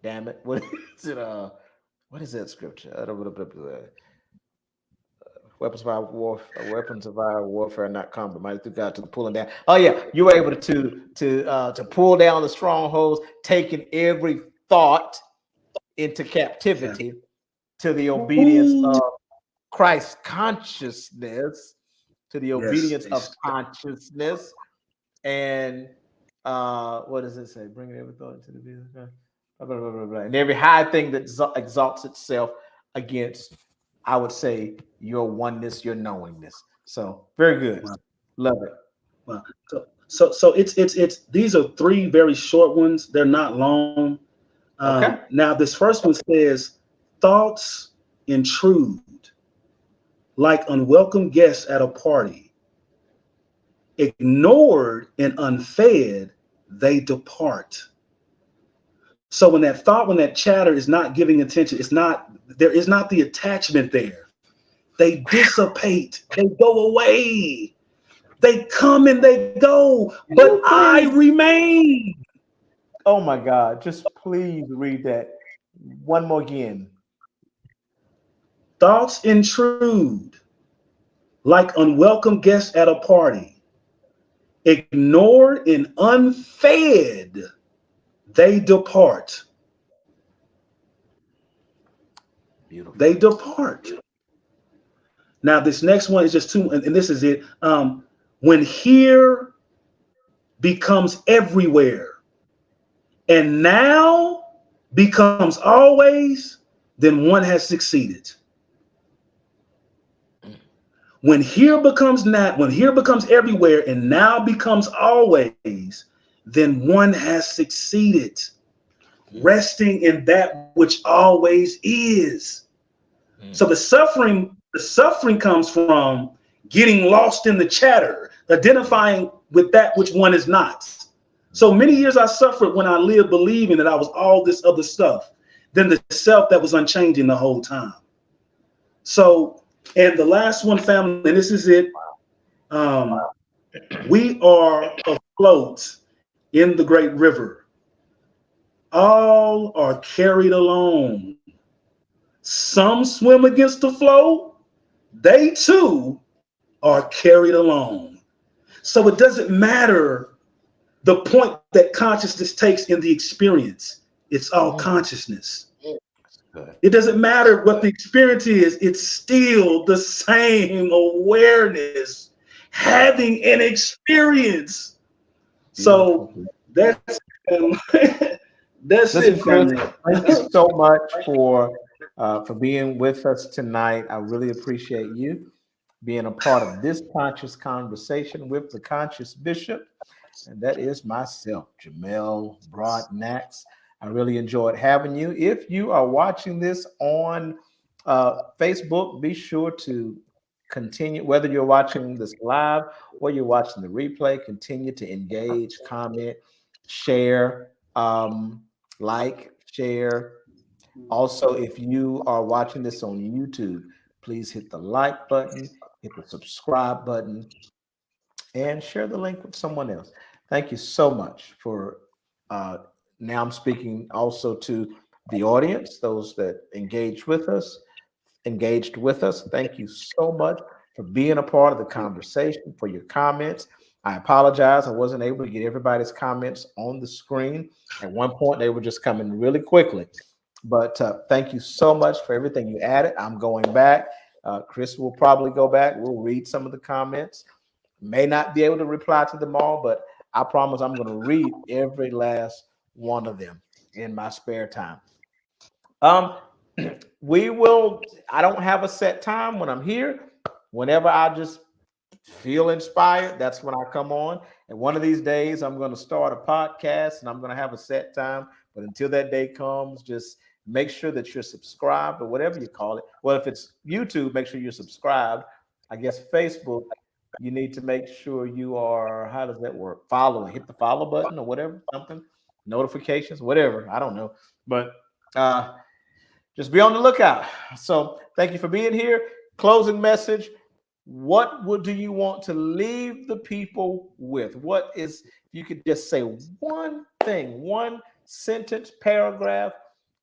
damn it, what is it? What is that scripture? I don't know. Weapons of our warfare, not compromised through God to the pulling down. Oh yeah, you were able to pull down the strongholds, taking every thought into Okay. captivity to the obedience Ooh. of Christ consciousness, to the Yes. obedience of consciousness, and what does it say? Bringing every thought into the obedience of Christ. Blah, blah, blah, blah, blah. And every high thing that exalts itself against, I would say, your oneness, your knowingness. So very good, Wow. love it. Wow. So it's these are three very short ones. They're not long. Okay, Now this first one says thoughts intrude like unwelcome guests at a party. Ignored and unfed, they depart. So when that chatter is not giving attention, there is not the attachment there. They dissipate, they go away, they come and they go, but ooh, I please. remain. Oh my God, just please read that one more again. Thoughts intrude like unwelcome guests at a party. Ignored and unfed, they depart. Beautiful. They depart. Now, this next one is just two, and this is it. When here becomes everywhere, and now becomes always, then one has succeeded. When here becomes not, when here becomes everywhere, and now becomes always, then one has succeeded. Mm, Resting in that which always is. So mm, the suffering comes from getting lost in the chatter, identifying with that which one is not. So many years I suffered when I lived believing that I was all this other stuff, than the self that was unchanging the whole time. So, and the last one, family, and this is it. Um, we are afloat in the great river. All are carried along. Some swim against the flow. They too are carried along. So it doesn't matter the point that consciousness takes in the experience. It's all mm. consciousness. Good. It doesn't matter what the experience is, it's still the same awareness having an experience. Beautiful. So that's that's Listen, it, Chris, family. thank you so much for being with us tonight. I really appreciate you being a part of this conscious conversation with the conscious bishop, and that is myself, Jamel Broadnax. I really enjoyed having you. If you are watching this on Facebook, be sure to continue, whether you're watching this live or you're watching the replay, continue to engage, comment, share, like, share. Also, if you are watching this on YouTube, please hit the like button, hit the subscribe button, and share the link with someone else. Thank you so much for uh, now I'm speaking also to the audience, those that engaged with us. Thank you so much for being a part of the conversation, for your comments. I apologize. I wasn't able to get everybody's comments on the screen. At one point, they were just coming really quickly. But thank you so much for everything you added. I'm going back. Chris will probably go back. We'll read some of the comments. May not be able to reply to them all, but I promise I'm going to read every last one of them in my spare time. Um, we will. I don't have a set time when I'm here. Whenever I just feel inspired, that's when I come on. And one of these days, I'm going to start a podcast and I'm going to have a set time. But until that day comes, just make sure that you're subscribed or whatever you call it. Well, if it's YouTube, make sure you're subscribed. I guess Facebook, you need to make sure you are, how does that work? Following, hit the follow button or whatever, something, notifications, whatever. I don't know. But just be on the lookout. So thank you for being here. Closing message. What do you want to leave the people with? What is, you could just say one thing, one sentence, paragraph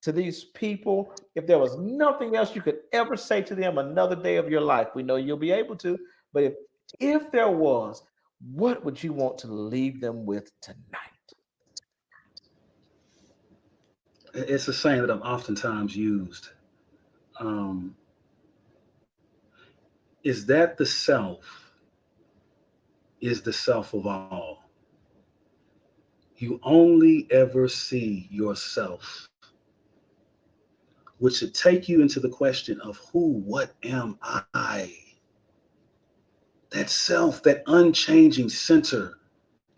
to these people. If there was nothing else you could ever say to them another day of your life, we know you'll be able to. But if there was, what would you want to leave them with tonight? It's a saying that I've oftentimes used. Um, is that the self is the self of all. You only ever see yourself, which should take you into the question of who, what am I? That self, that unchanging center.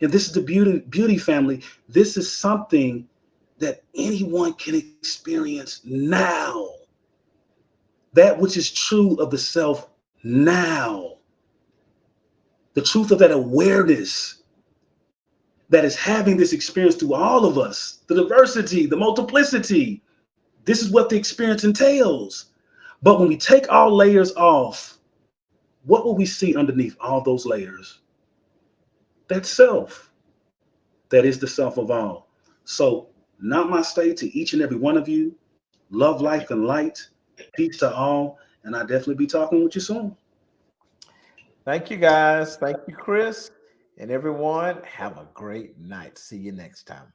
And this is the beauty family. This is something that anyone can experience now. That which is true of the self now. The truth of that awareness that is having this experience through all of us, the diversity, the multiplicity. This is what the experience entails. But when we take all layers off, what will we see underneath all those layers? That self. That is the self of all. So, namaste to each and every one of you. Love, life, and light. Peace to all. And I'll definitely be talking with you soon. Thank you, guys. Thank you, Chris. And everyone, have a great night. See you next time.